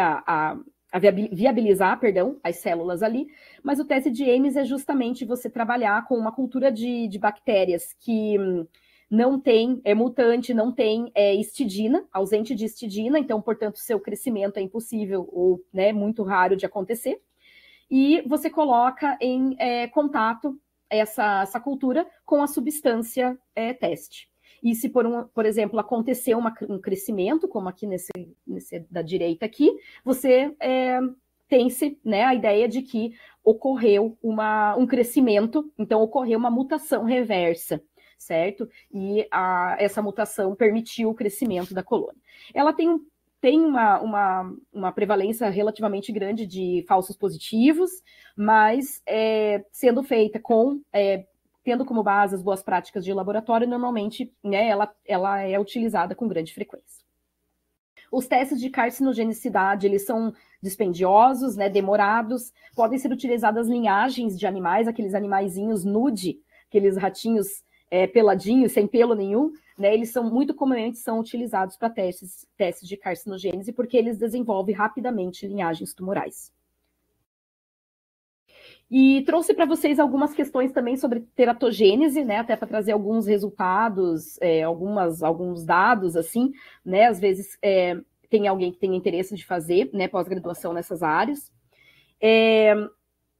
viabilizar, perdão, as células ali, mas o teste de Ames é justamente você trabalhar com uma cultura de bactérias que não tem, mutante, não tem histidina, ausente de histidina, então, portanto, seu crescimento é impossível ou, né, muito raro de acontecer, e você coloca em contato essa cultura com a substância teste. E se, por exemplo, acontecer um crescimento, como aqui nesse da direita aqui, você tem-se, né, a ideia de que ocorreu um crescimento, então ocorreu uma mutação reversa, certo? E essa mutação permitiu o crescimento da colônia. Ela tem uma prevalência relativamente grande de falsos positivos, mas sendo feita tendo como base as boas práticas de laboratório, normalmente, né, ela é utilizada com grande frequência. Os testes de carcinogenicidade, eles são dispendiosos, né, demorados, podem ser utilizadas linhagens de animais, aqueles animaizinhos nude, aqueles ratinhos peladinhos, sem pelo nenhum, né, eles são muito comumente utilizados para testes de carcinogênese, porque eles desenvolvem rapidamente linhagens tumorais. E trouxe para vocês algumas questões também sobre teratogênese, né, até para trazer alguns resultados, alguns dados, assim, né, às vezes tem alguém que tem interesse de fazer, né, pós-graduação nessas áreas.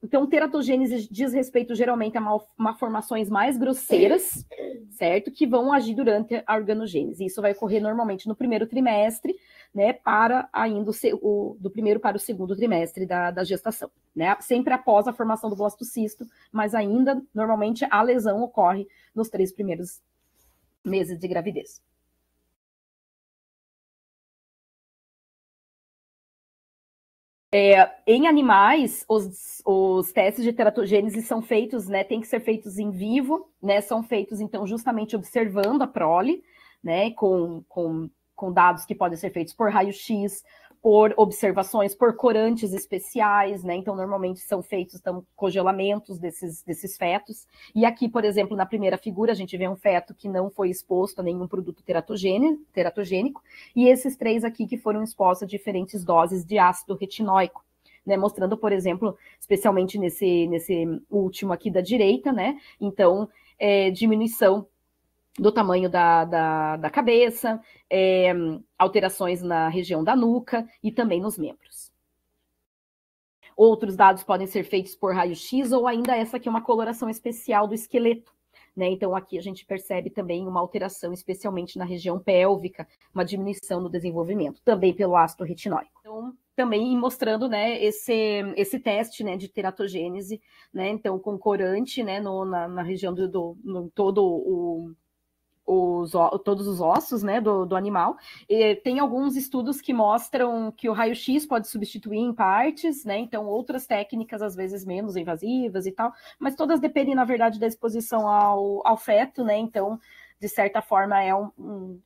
Então, teratogênese diz respeito geralmente a malformações mais grosseiras, certo? Que vão agir durante a organogênese. Isso vai ocorrer normalmente no primeiro trimestre, né? Para ainda do primeiro para o segundo trimestre da gestação, né? Sempre após a formação do blastocisto, mas ainda, normalmente, a lesão ocorre nos 3 primeiros meses de gravidez. Em animais, os testes de teratogênese são feitos, né, tem que ser feitos em vivo, né, são feitos, então, justamente observando a prole, né, com dados que podem ser feitos por raio-x, por observações, por corantes especiais, né, então, normalmente são feitos congelamentos desses fetos, e aqui, por exemplo, na primeira figura, a gente vê um feto que não foi exposto a nenhum produto teratogênico, e esses 3 aqui que foram expostos a diferentes doses de ácido retinóico, né, mostrando, por exemplo, especialmente nesse último aqui da direita, né, então, diminuição do tamanho da cabeça, alterações na região da nuca e também nos membros. Outros dados podem ser feitos por raio-x ou ainda essa aqui é uma coloração especial do esqueleto, né? Então aqui a gente percebe também uma alteração, especialmente na região pélvica, uma diminuição no desenvolvimento, também pelo ácido retinóico. Então, também mostrando, né, esse teste, né, de teratogênese, né? Então, com corante, né, na região no todo todos os ossos, né, do animal. E tem alguns estudos que mostram que o raio-x pode substituir em partes, né, então outras técnicas, às vezes menos invasivas e tal, mas todas dependem, na verdade, da exposição ao feto, né, então, de certa forma,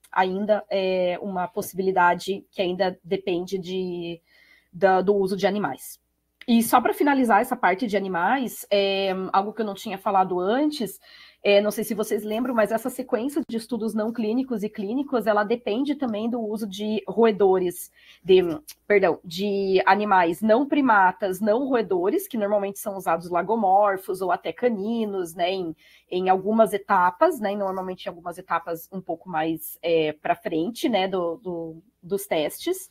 ainda é uma possibilidade que ainda depende do uso de animais. E só para finalizar essa parte de animais, algo que eu não tinha falado antes, não sei se vocês lembram, mas essa sequência de estudos não clínicos e clínicos, ela depende também do uso de roedores, de animais não primatas, não roedores, que normalmente são usados lagomorfos ou até caninos, né, em algumas etapas, né, normalmente em algumas etapas um pouco mais para frente, né, dos testes,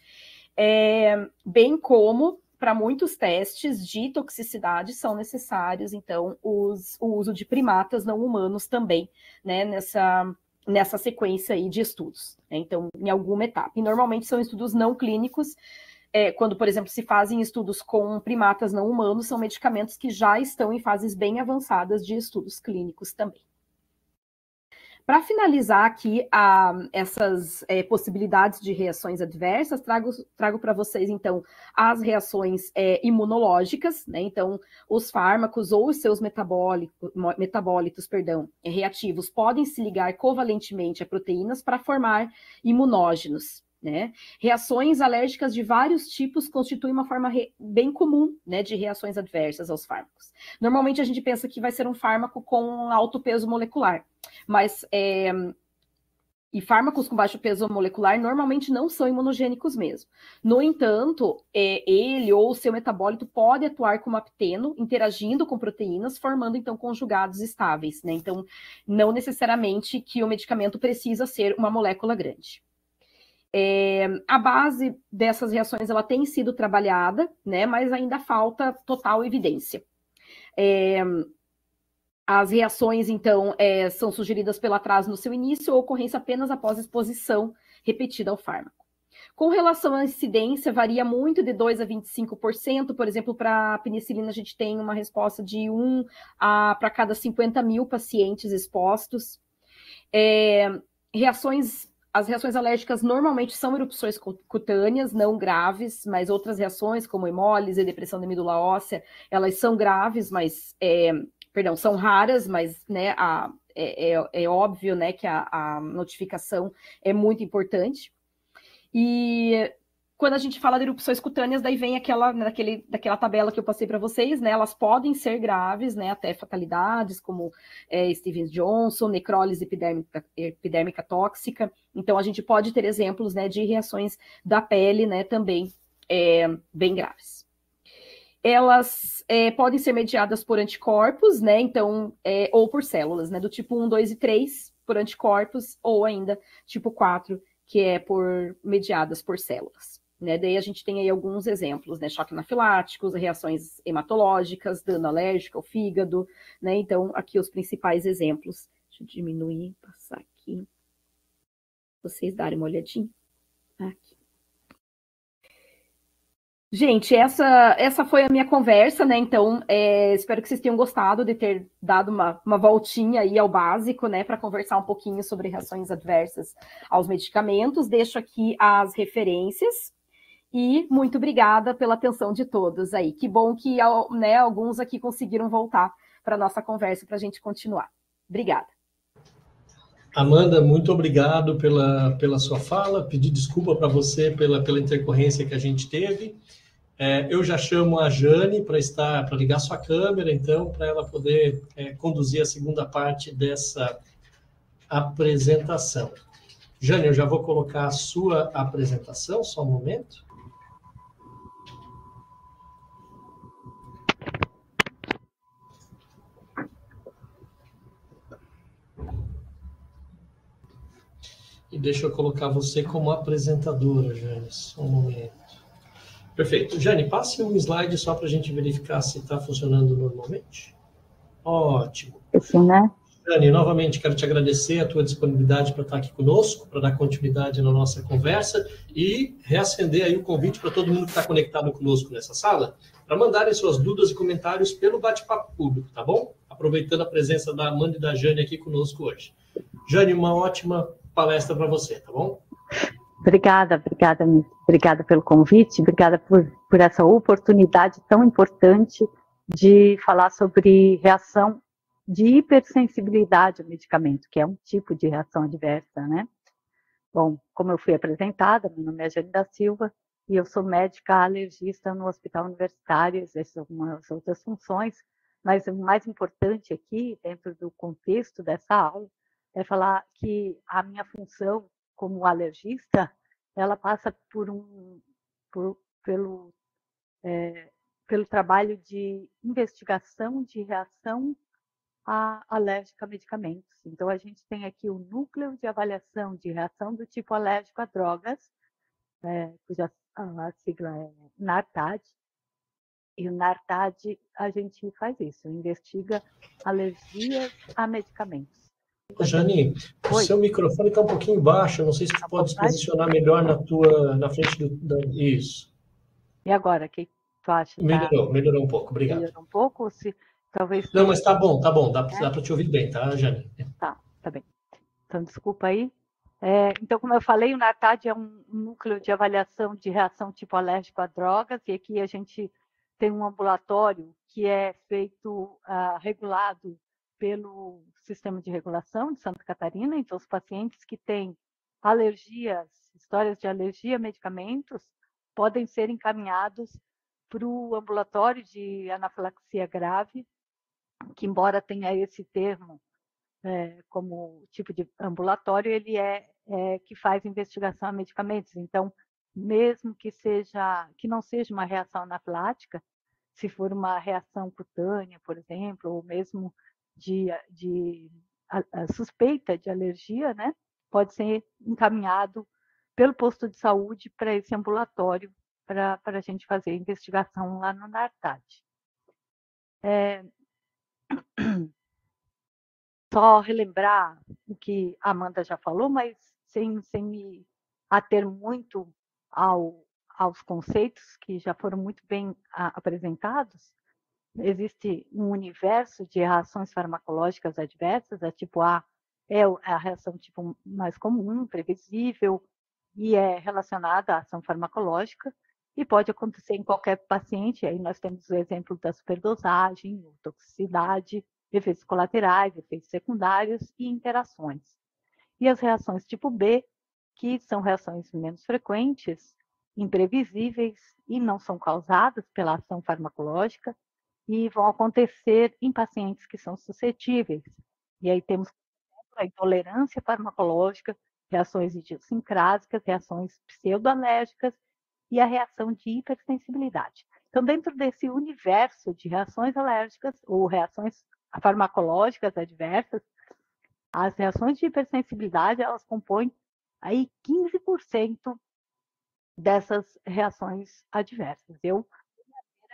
bem como para muitos testes de toxicidade são necessários, então, o uso de primatas não humanos também, né, nessa sequência aí de estudos, né, então, em alguma etapa. E normalmente são estudos não clínicos, quando, por exemplo, se fazem estudos com primatas não humanos, são medicamentos que já estão em fases bem avançadas de estudos clínicos também. Para finalizar aqui essas possibilidades de reações adversas, trago para vocês, então, as reações imunológicas, né? Então, os fármacos ou os seus metabólitos, reativos podem se ligar covalentemente a proteínas para formar imunógenos. Né? Reações alérgicas de vários tipos constituem uma forma bem comum, né, de reações adversas aos fármacos. Normalmente a gente pensa que vai ser um fármaco com alto peso molecular, mas e fármacos com baixo peso molecular normalmente não são imunogênicos mesmo. No entanto, ele ou o seu metabólito pode atuar como apteno, interagindo com proteínas, formando então conjugados estáveis, né? Então, não necessariamente que o medicamento precisa ser uma molécula grande. A base dessas reações ela tem sido trabalhada, né, mas ainda falta total evidência. As reações, então, são sugeridas pelo atraso no seu início ou ocorrência apenas após exposição repetida ao fármaco. Com relação à incidência, varia muito de 2 a 25%, por exemplo, para a penicilina a gente tem uma resposta de 1 para cada 50 mil pacientes expostos. As reações alérgicas normalmente são erupções cutâneas, não graves, mas outras reações, como hemólise, depressão da medula óssea, elas são graves, mas, são raras, mas, né, é óbvio, né, que a notificação é muito importante. E quando a gente fala de erupções cutâneas, daí vem daquela tabela que eu passei para vocês, né? Elas podem ser graves, né? Até fatalidades, como Stevens-Johnson, necrólise epidérmica tóxica. Então, a gente pode ter exemplos, né, de reações da pele, né, também bem graves. Elas podem ser mediadas por anticorpos, né? Então, ou por células, né? Do tipo 1, 2 e 3, por anticorpos, ou ainda tipo 4, que é mediadas por células. Né? Daí a gente tem aí alguns exemplos, né? Choque anafiláticos, reações hematológicas, dano alérgico ao fígado, né? Então, aqui os principais exemplos. Deixa eu diminuir, passar aqui. Vocês darem uma olhadinha. Aqui. Gente, essa foi a minha conversa, né? Então, espero que vocês tenham gostado de ter dado uma voltinha aí ao básico, né? Para conversar um pouquinho sobre reações adversas aos medicamentos. Deixo aqui as referências. E muito obrigada pela atenção de todos aí. Que bom que, né, alguns aqui conseguiram voltar para a nossa conversa para a gente continuar. Obrigada. Amanda, muito obrigado pela sua fala. Pedir desculpa para você pela intercorrência que a gente teve. Eu já chamo a Jane para ligar sua câmera, então, para ela poder conduzir a segunda parte dessa apresentação. Jane, eu já vou colocar a sua apresentação, só um momento. E deixa eu colocar você como apresentadora, Jane, só um momento. Perfeito. Jane, passe um slide só para a gente verificar se está funcionando normalmente. Ótimo. Sim, né? Jane, novamente quero te agradecer a tua disponibilidade para estar aqui conosco, para dar continuidade na nossa conversa e reacender aí o convite para todo mundo que está conectado conosco nessa sala, para mandarem suas dúvidas e comentários pelo bate-papo público, tá bom? Aproveitando a presença da Amanda e da Jane aqui conosco hoje. Jane, uma ótima palestra para você, tá bom? Obrigada pelo convite, obrigada por essa oportunidade tão importante de falar sobre reação de hipersensibilidade ao medicamento, que é um tipo de reação adversa, né? Bom, como eu fui apresentada, meu nome é Jane da Silva, e eu sou médica alergista no hospital universitário, exerço algumas outras funções, mas o mais importante aqui, dentro do contexto dessa aula, é falar que a minha função como alergista, ela passa pelo trabalho de investigação de reação alérgica a medicamentos. Então, a gente tem aqui o núcleo de avaliação de reação do tipo alérgico a drogas, cuja a sigla é NARTAD, e o NARTAD a gente faz isso, investiga alergias a medicamentos. Jane, o seu microfone está um pouquinho baixo, não sei se tu pode se posicionar melhor na frente Isso. E agora, o que tu acha? Melhorou um pouco, obrigado. Melhorou um pouco? Ou se talvez... Não, mas tá bom, dá para te ouvir bem, tá, Jane? Tá bem. Então, desculpa aí. Então, como eu falei, o NARTAD é um núcleo de avaliação de reação tipo alérgico a drogas, e aqui a gente tem um ambulatório que é feito, regulado pelo Sistema de Regulação de Santa Catarina. Então, os pacientes que têm alergias, histórias de alergia a medicamentos, podem ser encaminhados para o ambulatório de anafilaxia grave, que, embora tenha esse termo como tipo de ambulatório, ele que faz investigação a medicamentos. Então, mesmo que não seja uma reação anafilática, se for uma reação cutânea, por exemplo, ou mesmo de suspeita de alergia, né, pode ser encaminhado pelo posto de saúde para esse ambulatório para a gente fazer investigação lá no NARTAD. Só relembrar o que a Amanda já falou, mas sem me ater muito aos conceitos que já foram muito bem apresentados. Existe um universo de reações farmacológicas adversas. A tipo A é a reação tipo mais comum, previsível, e é relacionada à ação farmacológica, e pode acontecer em qualquer paciente. Aí nós temos o exemplo da superdosagem, toxicidade, efeitos colaterais, efeitos secundários e interações. E as reações tipo B, que são reações menos frequentes, imprevisíveis e não são causadas pela ação farmacológica, e vão acontecer em pacientes que são suscetíveis. E aí temos a intolerância farmacológica, reações idiosincrásicas, reações pseudoalérgicas e a reação de hipersensibilidade. Então, dentro desse universo de reações alérgicas ou reações farmacológicas adversas, as reações de hipersensibilidade, elas compõem aí 15% dessas reações adversas. Eu vou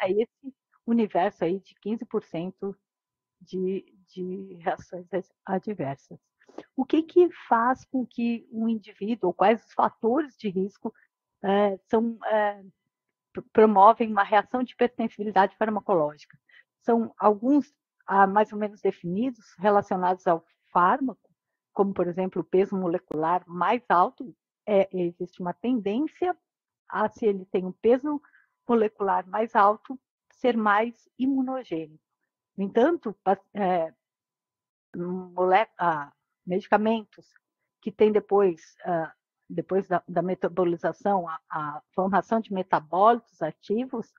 esse universo aí de 15% de reações adversas. O que faz com que um indivíduo, ou quais os fatores de risco promovem uma reação de hipersensibilidade farmacológica? São alguns mais ou menos definidos, relacionados ao fármaco, como, por exemplo, o peso molecular mais alto. Existe uma tendência a, se ele tem um peso molecular mais alto, ser mais imunogênico. No entanto, medicamentos que têm depois da metabolização, a formação de metabólitos ativos,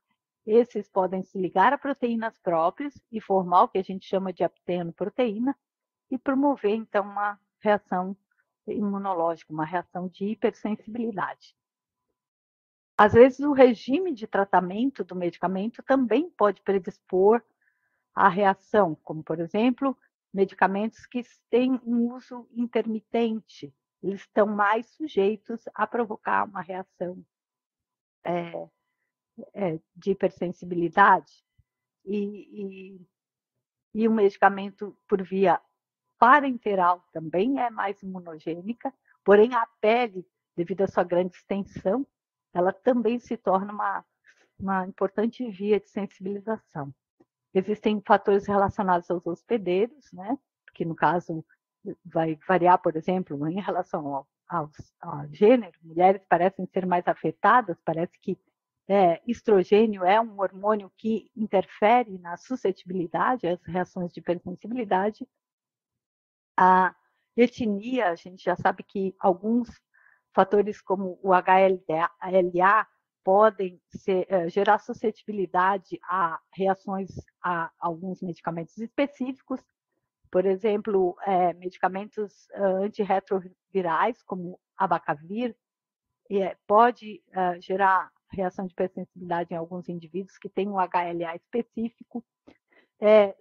esses podem se ligar a proteínas próprias e formar o que a gente chama de aptenoproteína e promover, então, uma reação imunológica, uma reação de hipersensibilidade. Às vezes, o regime de tratamento do medicamento também pode predispor à reação, como, por exemplo, medicamentos que têm um uso intermitente. Eles estão mais sujeitos a provocar uma reação de hipersensibilidade. E o medicamento por via parenteral também é mais imunogênica, porém a pele, devido à sua grande extensão, ela também se torna uma importante via de sensibilização. Existem fatores relacionados aos hospedeiros, né? Que no caso vai variar, por exemplo, em relação ao gênero. Mulheres parecem ser mais afetadas, parece que estrogênio é um hormônio que interfere na suscetibilidade, as reações de hipersensibilidade. A etnia, a gente já sabe que alguns fatores como o HLA podem gerar suscetibilidade a reações a alguns medicamentos específicos, por exemplo, medicamentos antirretrovirais, como abacavir, pode gerar reação de hipersensibilidade em alguns indivíduos que têm um HLA específico.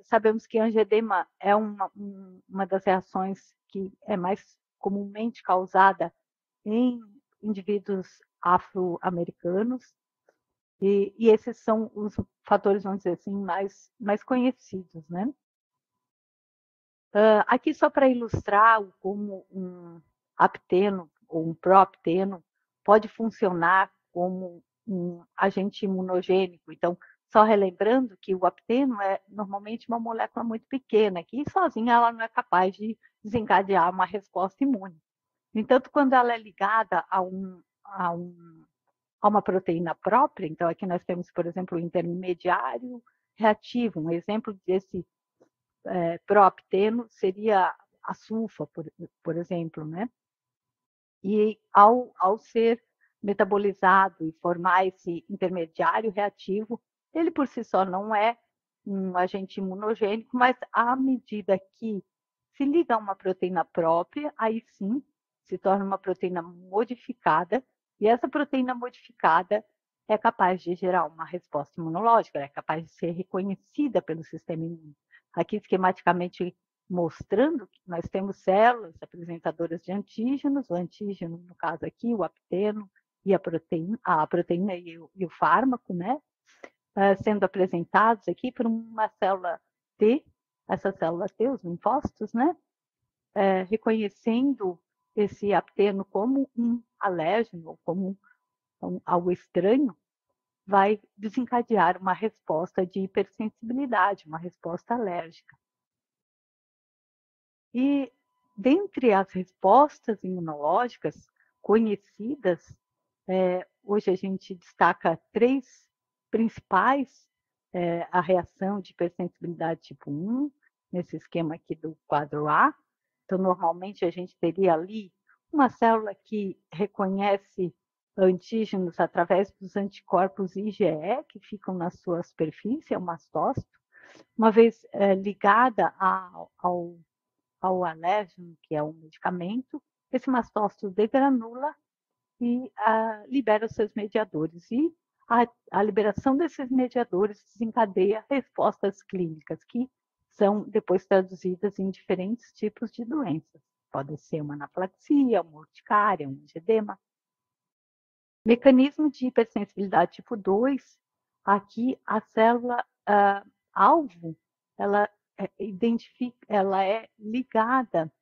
Sabemos que angedema é uma das reações que é mais comumente causada em indivíduos afro-americanos, e esses são os fatores, vamos dizer assim, mais conhecidos, né? Aqui só para ilustrar como um apteno ou um proapteno pode funcionar como um agente imunogênico. Então, só relembrando que o apteno é normalmente uma molécula muito pequena, que sozinha ela não é capaz de desencadear uma resposta imune. No entanto, quando ela é ligada a uma proteína própria, então aqui nós temos, por exemplo, o intermediário reativo. Um exemplo desse proapteno seria a sulfa, por exemplo, né? E ao ser metabolizado e formar esse intermediário reativo, ele por si só não é um agente imunogênico, mas à medida que se liga a uma proteína própria, aí sim se torna uma proteína modificada, e essa proteína modificada é capaz de gerar uma resposta imunológica, é capaz de ser reconhecida pelo sistema imune. Aqui, esquematicamente, mostrando que nós temos células apresentadoras de antígenos, o antígeno, no caso aqui, o apteno, e a proteína e o fármaco, né? Sendo apresentados aqui por uma célula T, essa célula T, os linfócitos, né? Reconhecendo esse apteno como um alérgeno, ou como algo estranho, vai desencadear uma resposta de hipersensibilidade, uma resposta alérgica. E dentre as respostas imunológicas conhecidas, hoje a gente destaca 3 principais, a reação de hipersensibilidade tipo 1, nesse esquema aqui do quadro A. Então, normalmente a gente teria ali uma célula que reconhece antígenos através dos anticorpos IgE, que ficam na sua superfície, é o mastócito. Uma vez ligada ao alérgeno, que é um medicamento, esse mastócito degranula e libera os seus mediadores. E a liberação desses mediadores desencadeia respostas clínicas, que são depois traduzidas em diferentes tipos de doenças. Pode ser uma anafilaxia, uma urticária, um angedema. Mecanismo de hipersensibilidade tipo 2, aqui a célula alvo, ela é ligada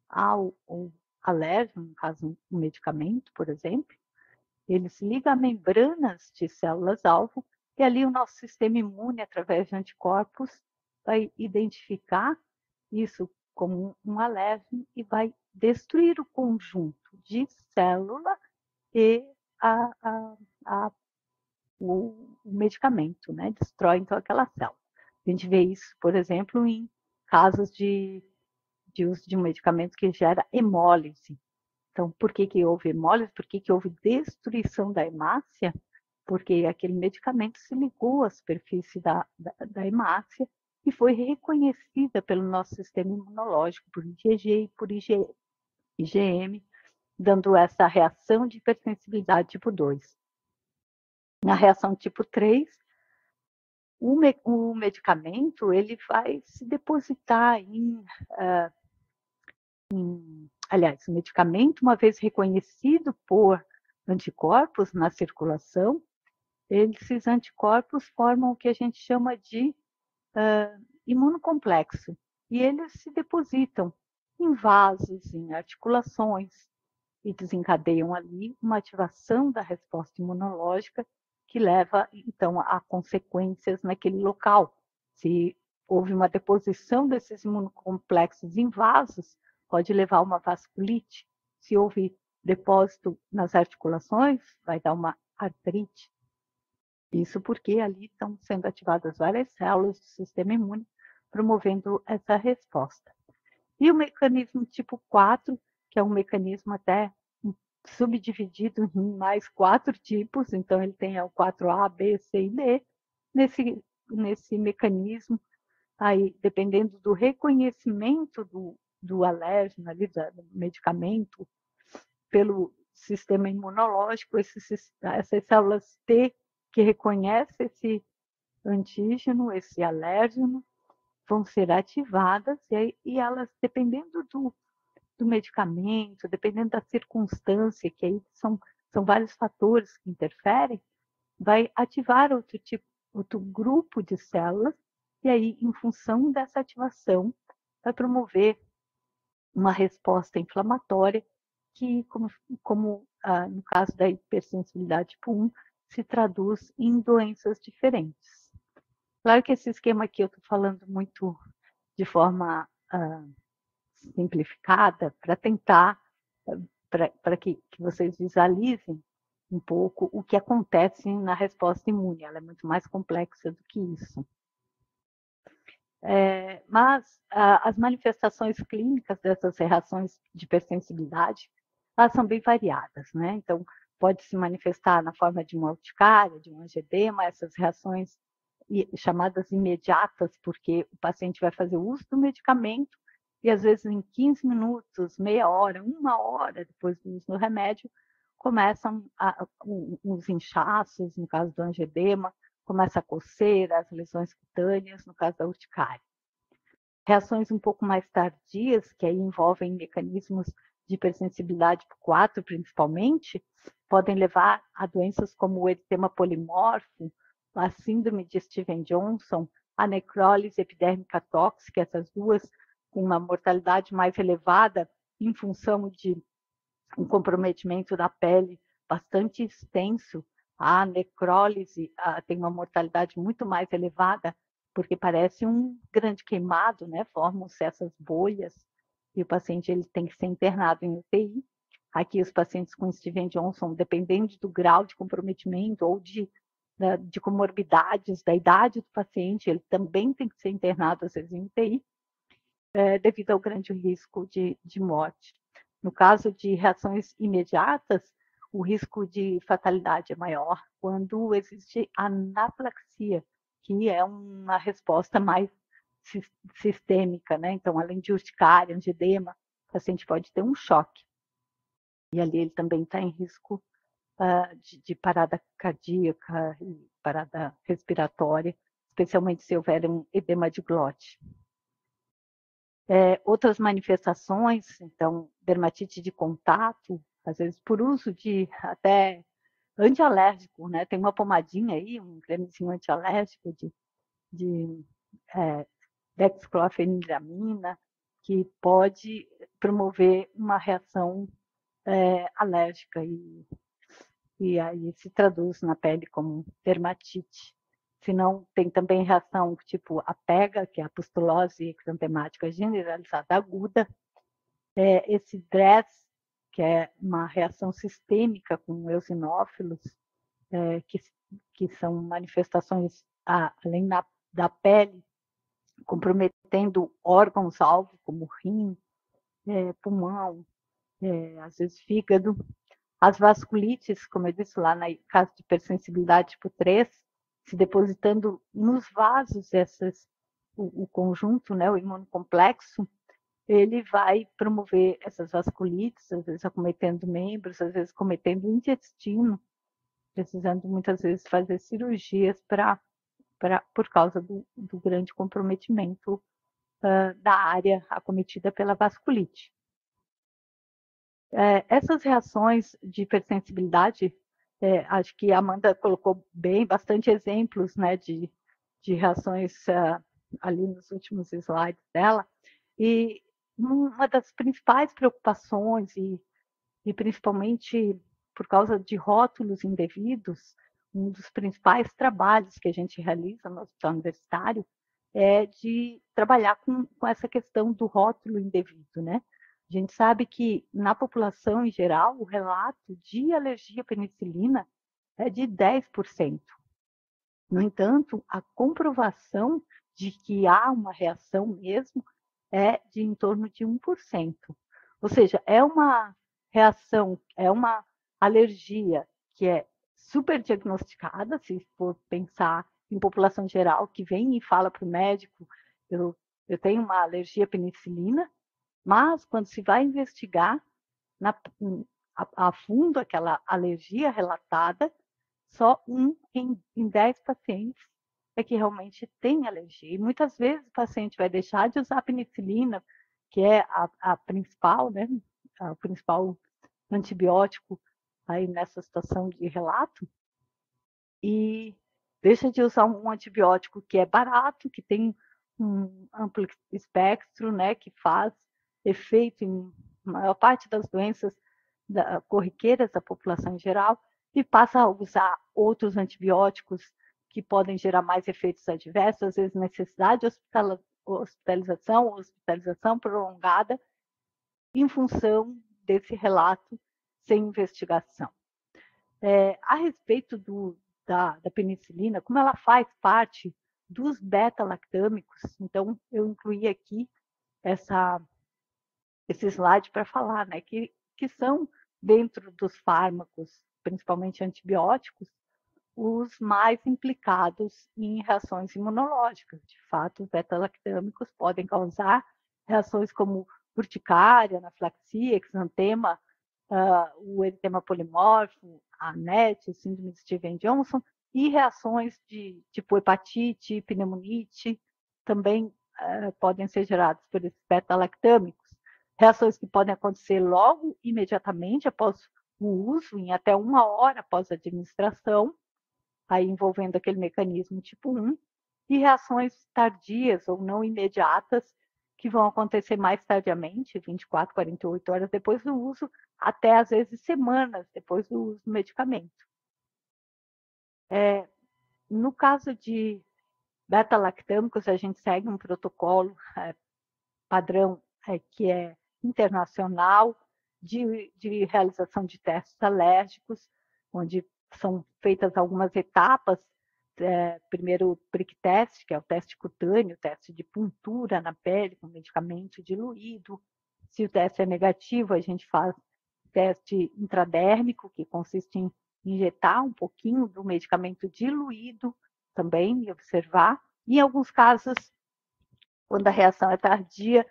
ao alérgeno, no caso um medicamento, por exemplo. Ele se liga a membranas de células-alvo e ali o nosso sistema imune, através de anticorpos, vai identificar isso como um alérgeno e vai destruir o conjunto de célula e o medicamento, né? Destrói então aquela célula. A gente vê isso, por exemplo, em casos de uso de um medicamento que gera hemólise. Então, por que houve hemólise? Por que houve destruição da hemácia? Porque aquele medicamento se ligou à superfície da hemácia e foi reconhecida pelo nosso sistema imunológico, por IgG e por IgM, dando essa reação de hipersensibilidade tipo 2. Na reação tipo 3, o medicamento ele vai se depositar aliás, o medicamento, uma vez reconhecido por anticorpos na circulação, esses anticorpos formam o que a gente chama de imunocomplexo, e eles se depositam em vasos, em articulações, e desencadeiam ali uma ativação da resposta imunológica que leva, então, a consequências naquele local. Se houve uma deposição desses imunocomplexos em vasos, pode levar a uma vasculite. Se houve depósito nas articulações, vai dar uma artrite. Isso porque ali estão sendo ativadas várias células do sistema imune, promovendo essa resposta. E o mecanismo tipo 4, que é um mecanismo até subdividido em mais 4 tipos, então ele tem o 4A, B, C e D, nesse mecanismo, aí, dependendo do reconhecimento do alérgeno, ali, do medicamento, pelo sistema imunológico, essas células T que reconhecem esse antígeno, esse alérgeno, vão ser ativadas e elas, dependendo do medicamento, dependendo da circunstância, que aí são vários fatores que interferem, vai ativar outro grupo de células, e aí, em função dessa ativação, vai promover uma resposta inflamatória que, como no caso da hipersensibilidade tipo 1, se traduz em doenças diferentes. Claro que esse esquema aqui eu estou falando muito de forma simplificada para tentar, para que vocês visualizem um pouco o que acontece na resposta imune. Ela é muito mais complexa do que isso. Mas as manifestações clínicas dessas reações de hipersensibilidade, elas são bem variadas, né? Então, pode se manifestar na forma de uma urticária, de um angedema, essas reações chamadas imediatas, porque o paciente vai fazer uso do medicamento e, às vezes, em 15 minutos, meia hora, 1 hora depois do uso do remédio, começam os inchaços, no caso do angedema, começa a coceira, as lesões cutâneas, no caso da urticária. Reações um pouco mais tardias, que aí envolvem mecanismos de hipersensibilidade tipo 4, principalmente, podem levar a doenças como o eritema polimorfo, a síndrome de Stevens-Johnson, a necrólise epidérmica tóxica, essas duas com uma mortalidade mais elevada em função de um comprometimento da pele bastante extenso. A necrólise tem uma mortalidade muito mais elevada, porque parece um grande queimado, né? Formam-se essas bolhas e o paciente ele tem que ser internado em UTI. Aqui os pacientes com Stevens-Johnson, dependendo do grau de comprometimento ou de comorbidades, da idade do paciente, ele também tem que ser internado, às vezes, em UTI, devido ao grande risco de morte. No caso de reações imediatas, o risco de fatalidade é maior quando existe anafilaxia, que é uma resposta mais sistêmica, né? Então, além de urticária, angedema, o paciente pode ter um choque. E ali ele também está em risco de parada cardíaca e parada respiratória, especialmente se houver um edema de glote. Outras manifestações, então, dermatite de contato, às vezes por uso de até antialérgico, né? Tem uma pomadinha aí, um cremezinho antialérgico de dexclorfeniramina, que pode promover uma reação alérgica e aí se traduz na pele como dermatite. Se não, tem também reação tipo a PEGA, que é a pustulose exantemática generalizada aguda, esse DRESS, que é uma reação sistêmica com eosinófilos, que são manifestações além da pele, comprometendo órgãos-alvo, como rim, pulmão, às vezes fígado. As vasculites, como eu disse lá, no caso de hipersensibilidade tipo 3, se depositando nos vasos, o conjunto, né, o imunocomplexo, ele vai promover essas vasculites, às vezes acometendo membros, às vezes acometendo o intestino, precisando muitas vezes fazer cirurgias por causa do grande comprometimento da área acometida pela vasculite. Essas reações de hipersensibilidade, acho que a Amanda colocou bastante exemplos, né, de reações ali nos últimos slides dela, e uma das principais preocupações, e principalmente por causa de rótulos indevidos, um dos principais trabalhos que a gente realiza no hospital universitário é de trabalhar com essa questão do rótulo indevido, né? A gente sabe que, na população em geral, o relato de alergia à penicilina é de 10%. No entanto, a comprovação de que há uma reação mesmo é de em torno de 1%. Ou seja, é uma reação, é uma alergia que é super diagnosticada, se for pensar em população geral, que vem e fala para o médico, eu tenho uma alergia à penicilina, mas quando se vai investigar a fundo aquela alergia relatada, só 1 em 10 pacientes é que realmente tem alergia. E muitas vezes o paciente vai deixar de usar a penicilina, que é a principal, né, o principal antibiótico aí nessa situação de relato, e deixa de usar um antibiótico que é barato, que tem um amplo espectro, né, que faz efeito em maior parte das doenças corriqueiras da população em geral, e passa a usar outros antibióticos que podem gerar mais efeitos adversos, às vezes necessidade de hospitalização ou hospitalização prolongada, em função desse relato sem investigação. A respeito da penicilina, como ela faz parte dos beta-lactâmicos, então eu incluí aqui esse slide para falar, né, que são, dentro dos fármacos, principalmente antibióticos, os mais implicados em reações imunológicas. De fato, os beta-lactâmicos podem causar reações como urticária, anafilaxia, exantema, o eritema polimorfo, a NET, síndrome de Stevens-Johnson, e reações de tipo hepatite, pneumonite, também podem ser geradas por esses beta-lactâmicos. Reações que podem acontecer logo, imediatamente após o uso, em até 1 hora após a administração, aí envolvendo aquele mecanismo tipo 1, e reações tardias ou não imediatas, que vão acontecer mais tardiamente, 24, 48 horas depois do uso, até às vezes semanas depois do uso do medicamento. No caso de beta-lactâmicos, a gente segue um protocolo padrão que é internacional de realização de testes alérgicos, onde são feitas algumas etapas. Primeiro o prick test, que é o teste cutâneo, o teste de puntura na pele com medicamento diluído. Se o teste é negativo, a gente faz teste intradérmico, que consiste em injetar um pouquinho do medicamento diluído também e observar. Em alguns casos, quando a reação é tardia,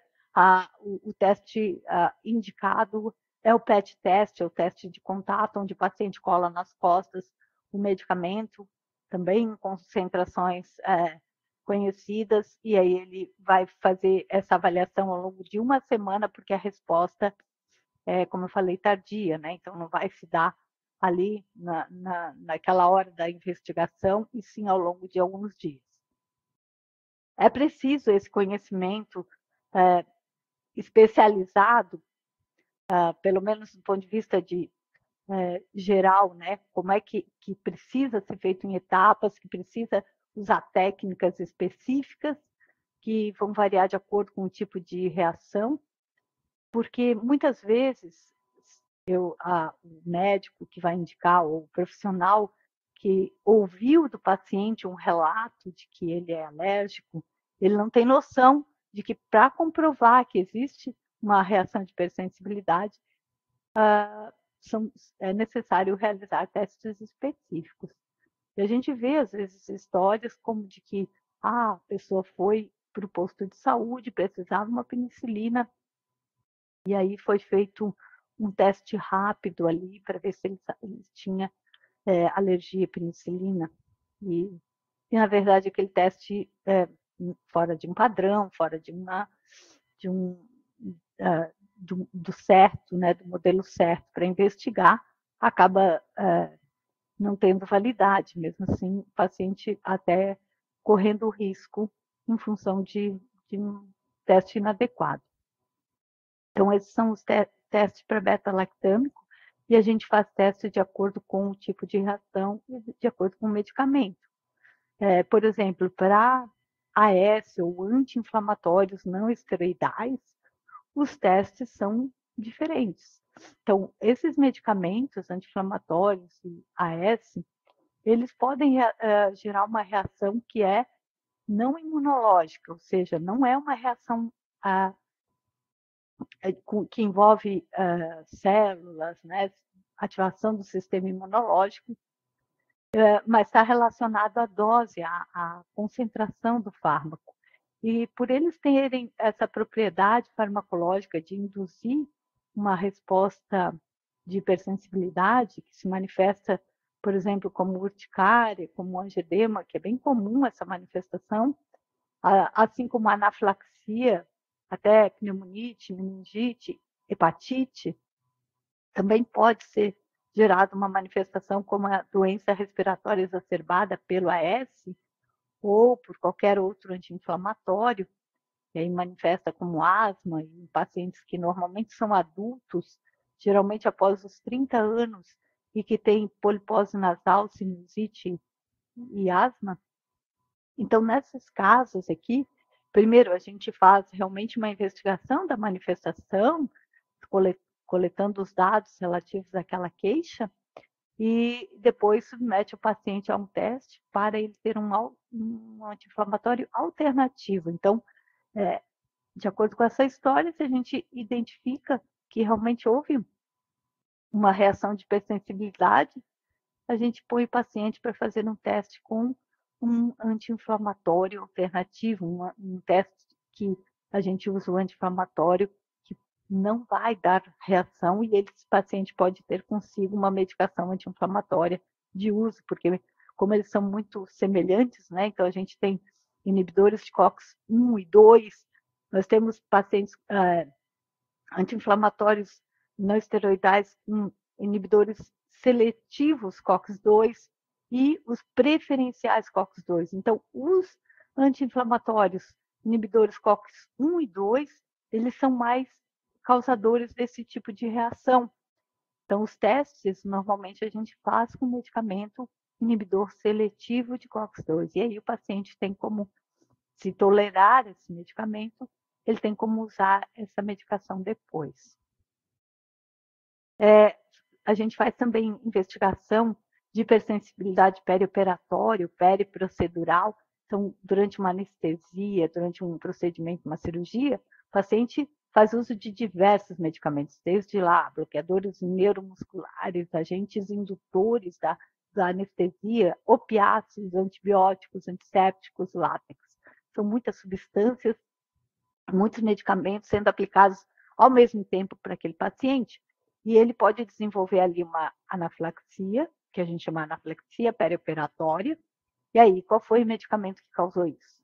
o teste indicado é o PET teste, o teste de contato, onde o paciente cola nas costas o medicamento, também em concentrações conhecidas, e aí ele vai fazer essa avaliação ao longo de 1 semana, porque a resposta é, como eu falei, tardia, né? Então não vai se dar ali naquela hora da investigação, e sim ao longo de alguns dias. É preciso esse conhecimento especializado, pelo menos do ponto de vista geral, né? Como é que precisa ser feito em etapas, que precisa usar técnicas específicas, que vão variar de acordo com o tipo de reação, porque muitas vezes o médico que vai indicar, ou o profissional que ouviu do paciente um relato de que ele é alérgico, ele não tem noção de que, para comprovar que existe uma reação de hipersensibilidade, é necessário realizar testes específicos. E a gente vê, às vezes, histórias como de que a pessoa foi para o posto de saúde, precisava de uma penicilina, e aí foi feito um teste rápido ali para ver se ele tinha alergia à penicilina. E, na verdade, aquele teste fora de um padrão, fora do certo, né, do modelo certo para investigar, acaba não tendo validade, mesmo assim, o paciente até correndo risco em função de um teste inadequado. Então, esses são os testes para beta-lactâmico, e a gente faz testes de acordo com o tipo de reação e de acordo com o medicamento. Por exemplo, para AS ou anti-inflamatórios não esteroidais, os testes são diferentes. Então, esses medicamentos anti-inflamatórios e AS, eles podem gerar uma reação que é não imunológica, ou seja, não é uma reação que envolve células, né, ativação do sistema imunológico, mas está relacionado à dose, à concentração do fármaco. E por eles terem essa propriedade farmacológica de induzir uma resposta de hipersensibilidade, que se manifesta, por exemplo, como urticária, como angedema, que é bem comum essa manifestação, assim como a anafilaxia, até pneumonite, meningite, hepatite, também pode ser gerada uma manifestação como a doença respiratória exacerbada pelo AS ou por qualquer outro anti-inflamatório, e aí manifesta como asma em pacientes que normalmente são adultos, geralmente após os 30 anos, e que têm polipose nasal, sinusite e asma. Então, nesses casos aqui, primeiro a gente faz realmente uma investigação da manifestação, coletando os dados relativos àquela queixa, e depois submete o paciente a um teste para ele ter um anti-inflamatório alternativo. Então, de acordo com essa história, se a gente identifica que realmente houve uma reação de hipersensibilidade, a gente põe o paciente para fazer um teste com um anti-inflamatório alternativo, um teste que a gente usa o anti-inflamatório que não vai dar reação e esse paciente pode ter consigo uma medicação anti-inflamatória de uso, porque como eles são muito semelhantes, né? Então a gente tem inibidores de COX-1 e 2, nós temos pacientes anti-inflamatórios não esteroidais com inibidores seletivos COX-2 e os preferenciais COX-2. Então, os anti-inflamatórios inibidores COX-1 e 2, eles são mais causadores desse tipo de reação. Então, os testes, normalmente, a gente faz com medicamento inibidor seletivo de COX-2. E aí o paciente tem como, se tolerar esse medicamento, ele tem como usar essa medicação depois. A gente faz também investigação de hipersensibilidade perioperatória, periprocedural. Então, durante uma anestesia, durante um procedimento, uma cirurgia, o paciente faz uso de diversos medicamentos, desde lá, bloqueadores neuromusculares, agentes indutores da anestesia, opiáceos, antibióticos, antissépticos, látex. São muitas substâncias, muitos medicamentos sendo aplicados ao mesmo tempo para aquele paciente, e ele pode desenvolver ali uma anafilaxia, que a gente chama de anafilaxia perioperatória. E aí, qual foi o medicamento que causou isso?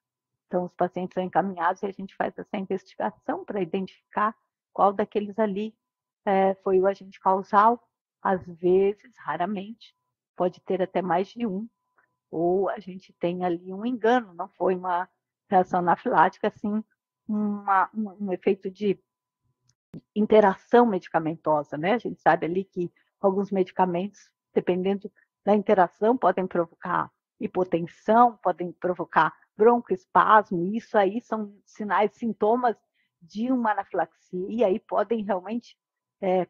Então, os pacientes são encaminhados e a gente faz essa investigação para identificar qual daqueles ali foi o agente causal. Às vezes, raramente, pode ter até mais de um, ou a gente tem ali um engano, não foi uma reação anafilática, assim, um efeito de interação medicamentosa, né? A gente sabe ali que alguns medicamentos, dependendo da interação, podem provocar hipotensão, podem provocar broncoespasmo, isso aí são sinais, sintomas de uma anafilaxia, e aí podem realmente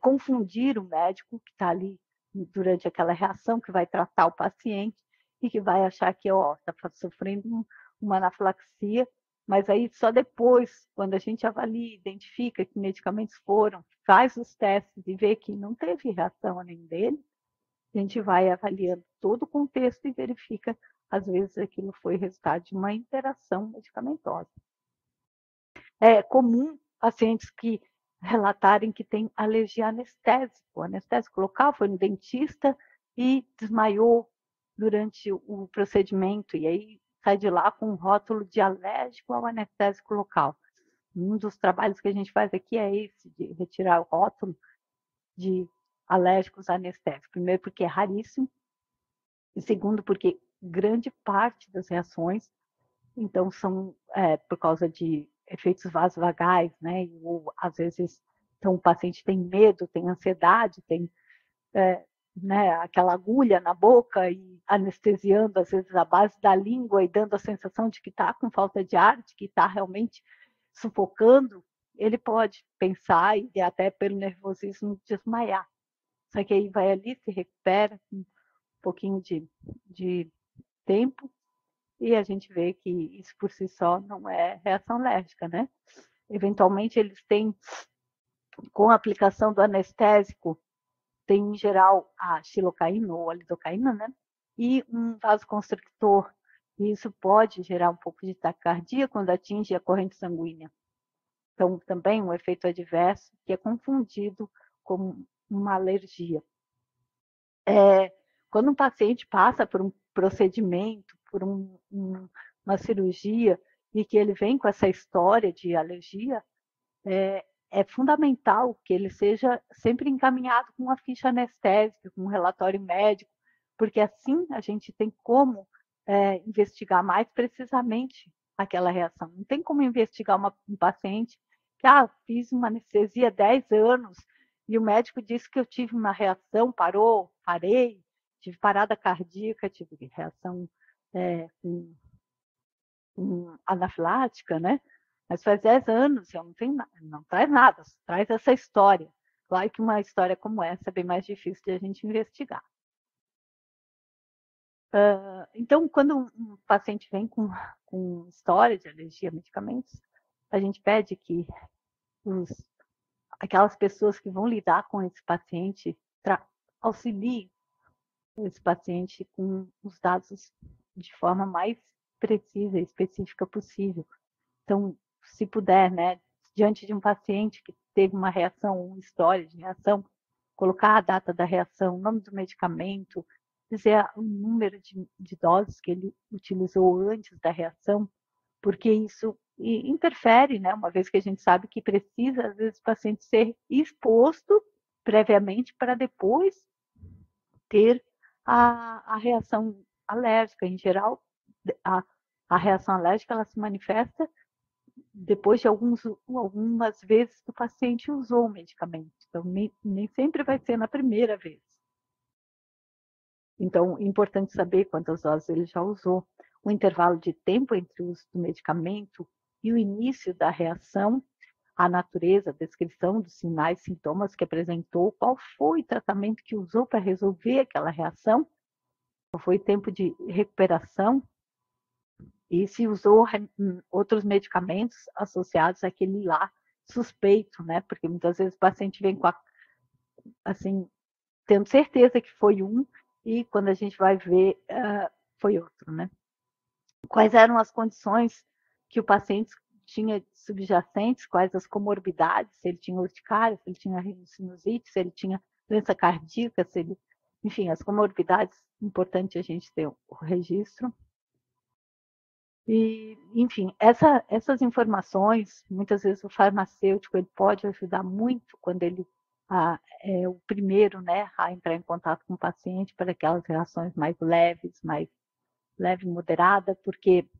confundir o médico que está ali durante aquela reação, que vai tratar o paciente, e que vai achar que está sofrendo uma anafilaxia, mas aí só depois, quando a gente avalia, identifica que medicamentos foram, faz os testes e vê que não teve reação a nenhum deles, a gente vai avaliando todo o contexto e verifica, às vezes, aquilo foi resultado de uma interação medicamentosa. É comum pacientes que relatarem que têm alergia a anestésico. O anestésico local foi no dentista e desmaiou durante o procedimento, e aí sai de lá com um rótulo de alérgico ao anestésico local. Um dos trabalhos que a gente faz aqui é esse, de retirar o rótulo de alérgicos anestésicos. Primeiro, porque é raríssimo, e segundo, porque grande parte das reações, então, são por causa de efeitos vasovagais, né? Ou, às vezes, então, o paciente tem medo, tem ansiedade, tem né, aquela agulha na boca e anestesiando, às vezes, a base da língua e dando a sensação de que está com falta de ar, de que está realmente sufocando, ele pode pensar e até pelo nervosismo desmaiar. Só que aí vai ali, se recupera com um pouquinho de tempo e a gente vê que isso por si só não é reação alérgica, né? Eventualmente eles têm com a aplicação do anestésico, tem em geral a xilocaína ou a lidocaína, né? E um vasoconstrictor. E isso pode gerar um pouco de taquicardia quando atinge a corrente sanguínea. Então, também um efeito adverso que é confundido com uma alergia. Quando um paciente passa por um procedimento, por uma cirurgia, e que ele vem com essa história de alergia, é fundamental que ele seja sempre encaminhado com uma ficha anestésica, com um relatório médico, porque assim a gente tem como investigar mais precisamente aquela reação. Não tem como investigar um paciente que fiz uma anestesia há 10 anos e o médico disse que eu tive uma reação, parei, tive parada cardíaca, tive reação anafilática, né? Mas faz 10 anos, eu não traz nada, traz essa história. Claro que uma história como essa é bem mais difícil de a gente investigar. Então, quando um paciente vem com história de alergia a medicamentos, a gente pede que aquelas pessoas que vão lidar com esse paciente auxiliem esse paciente com os dados de forma mais precisa e específica possível. Então, se puder, né, diante de um paciente que teve uma reação, uma história de reação, colocar a data da reação, o nome do medicamento, dizer o número de doses que ele utilizou antes da reação, porque isso interfere, né, uma vez que a gente sabe que precisa, às vezes, o paciente ser exposto previamente para depois ter a reação alérgica. Em geral, a reação alérgica ela se manifesta depois de algumas vezes que o paciente usou o medicamento. Então, nem sempre vai ser na primeira vez. Então, é importante saber quantas doses ele já usou, o intervalo de tempo entre o uso do medicamento e o início da reação, a natureza, a descrição dos sinais, sintomas que apresentou, qual foi o tratamento que usou para resolver aquela reação, qual foi o tempo de recuperação, e se usou outros medicamentos associados àquele lá suspeito, né? Porque muitas vezes o paciente vem com assim, tendo certeza que foi e quando a gente vai ver, foi outro, né? Quais eram as condições que o paciente tinha subjacentes, quais as comorbidades, se ele tinha urticária, se ele tinha rinocinusite, se ele tinha doença cardíaca, enfim, as comorbidades, importante a gente ter o registro. E, enfim, essas informações, muitas vezes o farmacêutico ele pode ajudar muito quando ele é o primeiro, né, a entrar em contato com o paciente para aquelas reações mais leves, mais leve e moderada, porque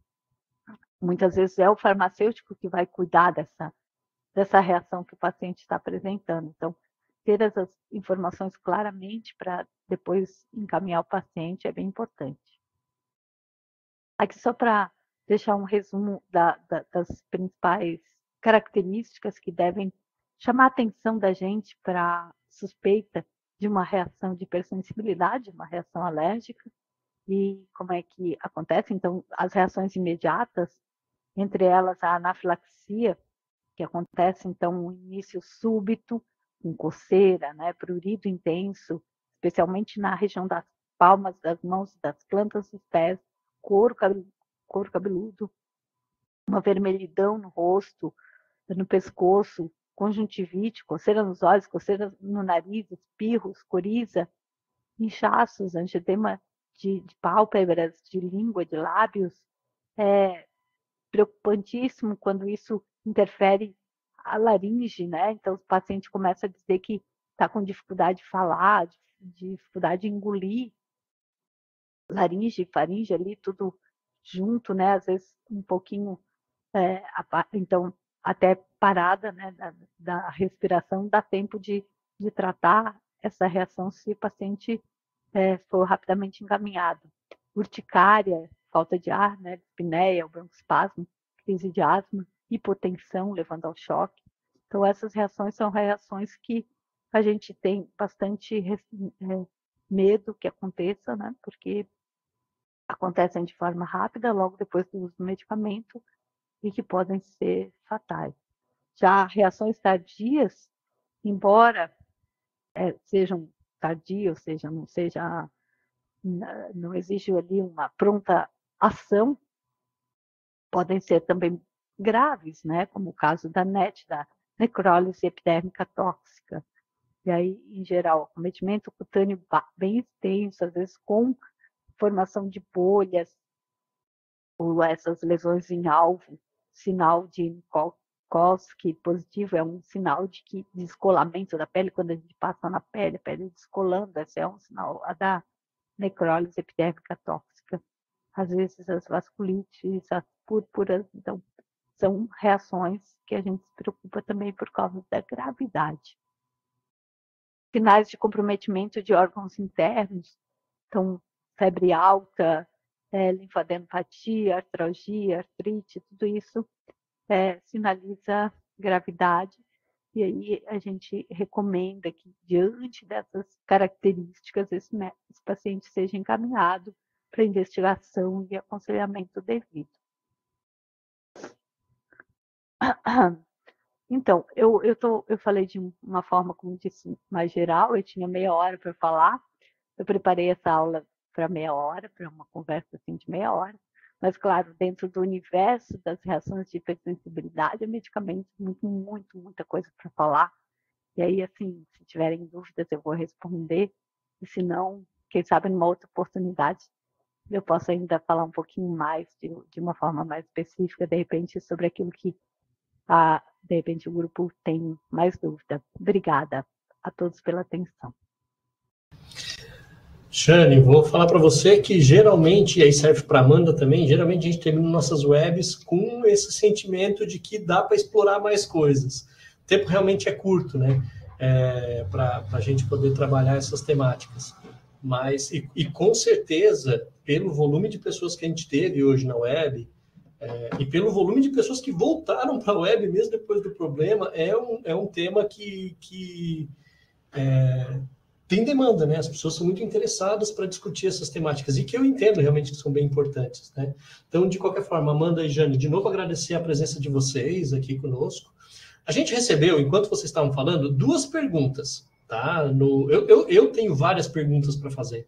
muitas vezes é o farmacêutico que vai cuidar dessa reação que o paciente está apresentando. Então, ter essas informações claramente para depois encaminhar o paciente é bem importante. Aqui só para deixar um resumo das principais características que devem chamar a atenção da gente para suspeita de uma reação de hipersensibilidade, uma reação alérgica, e como é que acontece. Então, as reações imediatas, entre elas a anafilaxia, que acontece, então, um início súbito, com coceira, né, prurido intenso, especialmente na região das palmas das mãos, das plantas dos pés, couro cabeludo, uma vermelhidão no rosto, no pescoço, conjuntivite, coceira nos olhos, coceira no nariz, espirros, coriza, inchaços, angedema de pálpebras, de língua, de lábios. É preocupantíssimo quando isso interfere a laringe, né? Então, o paciente começa a dizer que está com dificuldade de falar, dificuldade de engolir, laringe, faringe ali, tudo junto, né? Às vezes um pouquinho, então, até parada, né? Da respiração, dá tempo de tratar essa reação se o paciente for rapidamente encaminhado. Urticária, falta de ar, né? Dispneia, broncoespasmo, crise de asma, hipotensão, levando ao choque. Então, essas reações são reações que a gente tem bastante medo que aconteça, né? Porque acontecem de forma rápida, logo depois do uso do medicamento, e que podem ser fatais. Já reações tardias, embora sejam tardios, seja, não existe ali uma pronta ação, podem ser também graves, né? Como o caso da NET, da necrólise epidérmica tóxica. E aí, em geral, acometimento cutâneo bem extenso, às vezes com formação de bolhas, ou essas lesões em alvo, sinal de Minkowski positivo é um sinal de descolamento da pele, quando a gente passa na pele, a pele descolando, esse é um sinal da necrólise epidérmica tóxica. Às vezes as vasculites, as púrpuras, então são reações que a gente se preocupa também por causa da gravidade. Sinais de comprometimento de órgãos internos, então febre alta, linfadenopatia, artralgia, artrite, tudo isso sinaliza gravidade, e aí a gente recomenda que, diante dessas características, esse paciente seja encaminhado para investigação e aconselhamento devido. Então, eu falei de uma forma, como disse, mais geral, eu tinha meia hora para falar, eu preparei essa aula para meia hora, para uma conversa assim de meia hora, mas, claro, dentro do universo das reações de hipersensibilidade, é medicamento, muita coisa para falar, e aí, assim, se tiverem dúvidas, eu vou responder, e se não, quem sabe numa outra oportunidade, eu posso ainda falar um pouquinho mais, de uma forma mais específica, de repente, sobre aquilo que de repente o grupo tem mais dúvida. Obrigada a todos pela atenção. Jane, vou falar para você que geralmente, e aí serve para a Amanda também, geralmente a gente termina nossas webs com esse sentimento de que dá para explorar mais coisas. O tempo realmente é curto, né? Para a gente poder trabalhar essas temáticas. Mas, e com certeza, pelo volume de pessoas que a gente teve hoje na web, e pelo volume de pessoas que voltaram para a web mesmo depois do problema, é um tema que tem demanda, né? As pessoas são muito interessadas para discutir essas temáticas, e que eu entendo realmente que são bem importantes, né? Então, de qualquer forma, Amanda e Jane, de novo agradecer a presença de vocês aqui conosco. A gente recebeu, enquanto vocês estavam falando, 2 perguntas, tá? Eu tenho várias perguntas para fazer,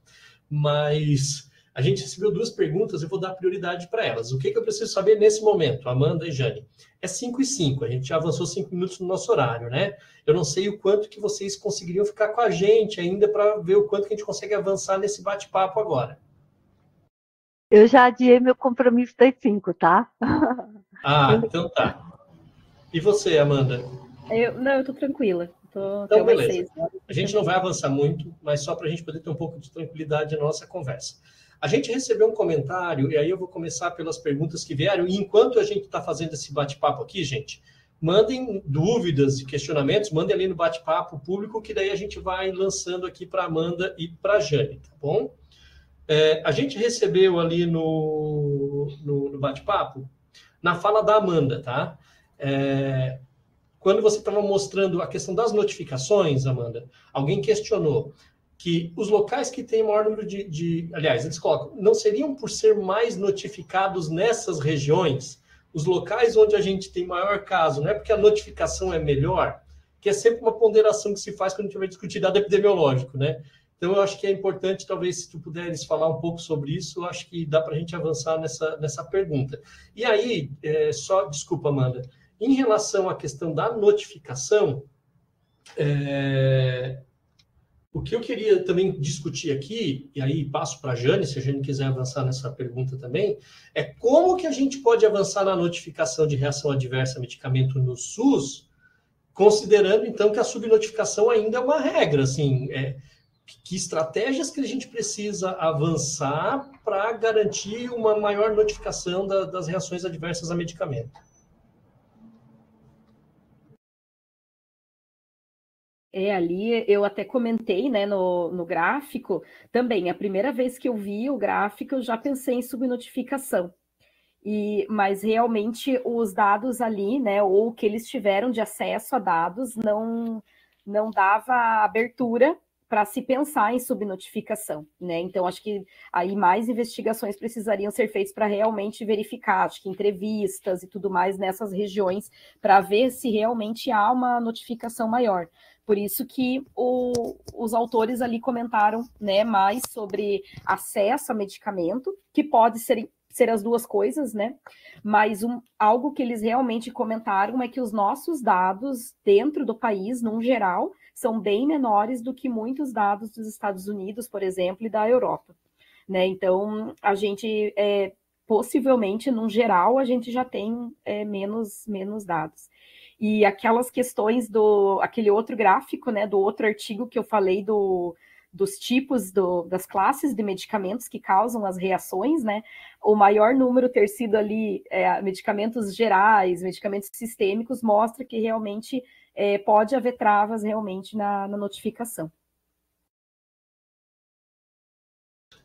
mas a gente recebeu 2 perguntas, eu vou dar prioridade para elas. O que eu preciso saber nesse momento, Amanda e Jane? É 5 e 5, a gente já avançou 5 minutos no nosso horário, né? Eu não sei o quanto que vocês conseguiriam ficar com a gente ainda para ver o quanto que a gente consegue avançar nesse bate-papo agora. Eu já adiei meu compromisso das 5, tá? Então tá. E você, Amanda? Eu tô tranquila. Então, beleza. A gente não vai avançar muito, mas só para a gente poder ter um pouco de tranquilidade na nossa conversa. A gente recebeu um comentário, e aí eu vou começar pelas perguntas que vieram, e enquanto a gente está fazendo esse bate-papo aqui, gente, mandem dúvidas e questionamentos, mandem ali no bate-papo público, que daí a gente vai lançando aqui para a Amanda e para a Jane, tá bom? A gente recebeu ali no bate-papo, na fala da Amanda, tá? Quando você estava mostrando a questão das notificações, Amanda, alguém questionou que os locais que têm maior número aliás, eles colocam, não seriam por ser mais notificados nessas regiões, os locais onde a gente tem maior caso, não é porque a notificação é melhor, que é sempre uma ponderação que se faz quando a gente vai discutir dado epidemiológico, né? Então, eu acho que é importante, talvez, se tu puderes falar um pouco sobre isso, eu acho que dá para a gente avançar nessa pergunta. E aí, desculpa, Amanda, em relação à questão da notificação, o que eu queria também discutir aqui, e aí passo para a Jane, se a Jane quiser avançar nessa pergunta também, é como que a gente pode avançar na notificação de reação adversa a medicamento no SUS, considerando, então, que a subnotificação ainda é uma regra, assim, que estratégias que a gente precisa avançar para garantir uma maior notificação das reações adversas a medicamento? Ali eu até comentei, né, no gráfico, também, a primeira vez que eu vi o gráfico, eu já pensei em subnotificação. Mas realmente os dados ali, né, ou que eles tiveram de acesso a dados, não dava abertura para se pensar em subnotificação, né? Então, acho que aí mais investigações precisariam ser feitas para realmente verificar, acho que entrevistas e tudo mais nessas regiões, para ver se realmente há uma notificação maior. Por isso que os autores ali comentaram, né, mais sobre acesso a medicamento, que pode ser as duas coisas, né? Mas algo que eles realmente comentaram é que os nossos dados dentro do país, num geral, são bem menores do que muitos dados dos Estados Unidos, por exemplo, e da Europa, né? Então, a gente, possivelmente, num geral, a gente já tem menos dados. E aquelas questões aquele outro gráfico, né, do outro artigo que eu falei dos tipos das classes de medicamentos que causam as reações, né? O maior número ter sido ali medicamentos gerais, medicamentos sistêmicos, mostra que realmente pode haver travas realmente na notificação.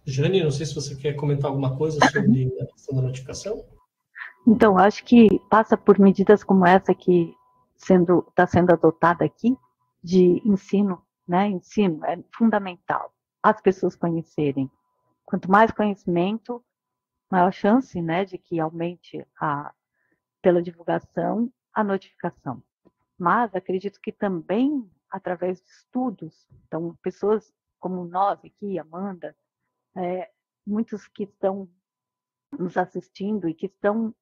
Jane, não sei se você quer comentar alguma coisa sobre a questão da notificação. Então, acho que passa por medidas como essa que está sendo adotada aqui, de ensino, né? Ensino é fundamental, as pessoas conhecerem. Quanto mais conhecimento, maior chance, né, de que aumente pela divulgação, a notificação. Mas acredito que também através de estudos, então pessoas como nós aqui, Amanda, muitos que estão nos assistindo e que estão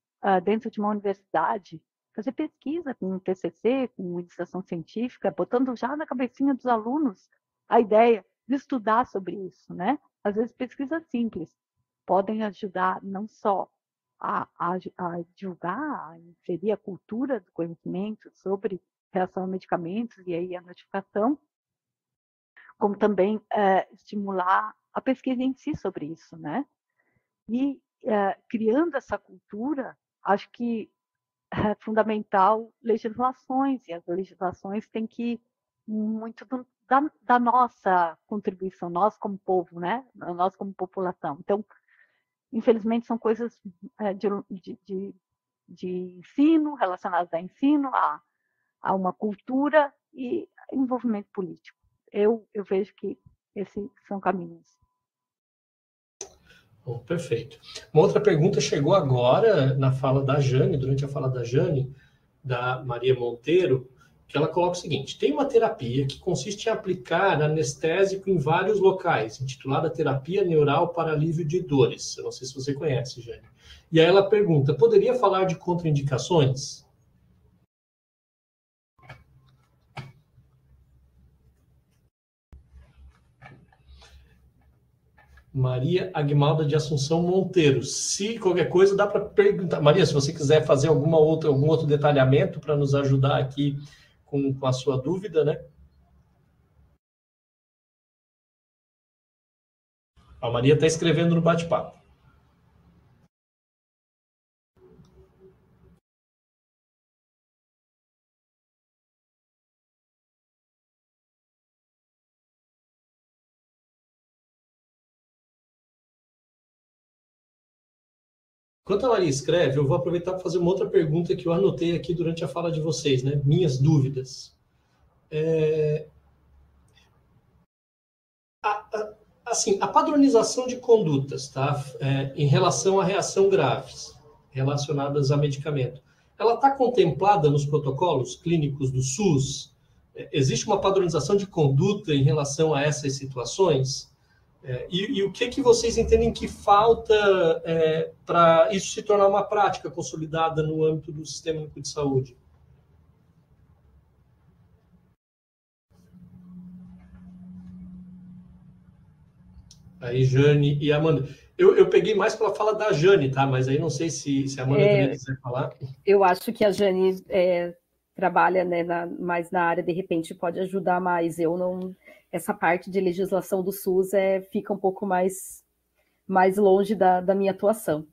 dentro de uma universidade, fazer pesquisa com TCC, com iniciação científica, botando já na cabecinha dos alunos a ideia de estudar sobre isso, né? Às vezes pesquisas simples podem ajudar não só a divulgar, a inserir a cultura do conhecimento sobre reação a medicamentos e aí a notificação, como também estimular a pesquisa em si sobre isso, né? E criando essa cultura, acho que é fundamental legislações, e as legislações têm que ir muito da nossa contribuição, nós como povo, né? Nós como população. Então, infelizmente, são coisas de ensino, relacionadas a ensino, a uma cultura e envolvimento político. Eu vejo que esses são caminhos. Bom, perfeito. Uma outra pergunta chegou agora na fala da Jane, durante a fala da Jane, da Maria Monteiro, que ela coloca o seguinte: tem uma terapia que consiste em aplicar anestésico em vários locais, intitulada Terapia Neural para Alívio de Dores. Eu não sei se você conhece, Jane. E aí ela pergunta: poderia falar de contraindicações? Maria Agmalda de Assunção Monteiro. Se qualquer coisa, dá para perguntar. Maria, se você quiser fazer algum outro detalhamento para nos ajudar aqui com a sua dúvida, né? A Maria está escrevendo no bate-papo. Enquanto a Maria escreve, eu vou aproveitar para fazer uma outra pergunta que eu anotei aqui durante a fala de vocês, né? Minhas dúvidas. Assim, a padronização de condutas, tá? Em relação à reação graves relacionadas a medicamento, ela está contemplada nos protocolos clínicos do SUS? Existe uma padronização de conduta em relação a essas situações? E o que vocês entendem que falta para isso se tornar uma prática consolidada no âmbito do Sistema Único de Saúde? Aí, Jane e Amanda. Eu peguei mais pela fala da Jane, tá? Mas aí não sei se a Amanda também quiser falar. Eu acho que a Jane trabalha, né, mais na área, de repente pode ajudar mais. Eu não... Essa parte de legislação do SUS fica um pouco mais longe da minha atuação.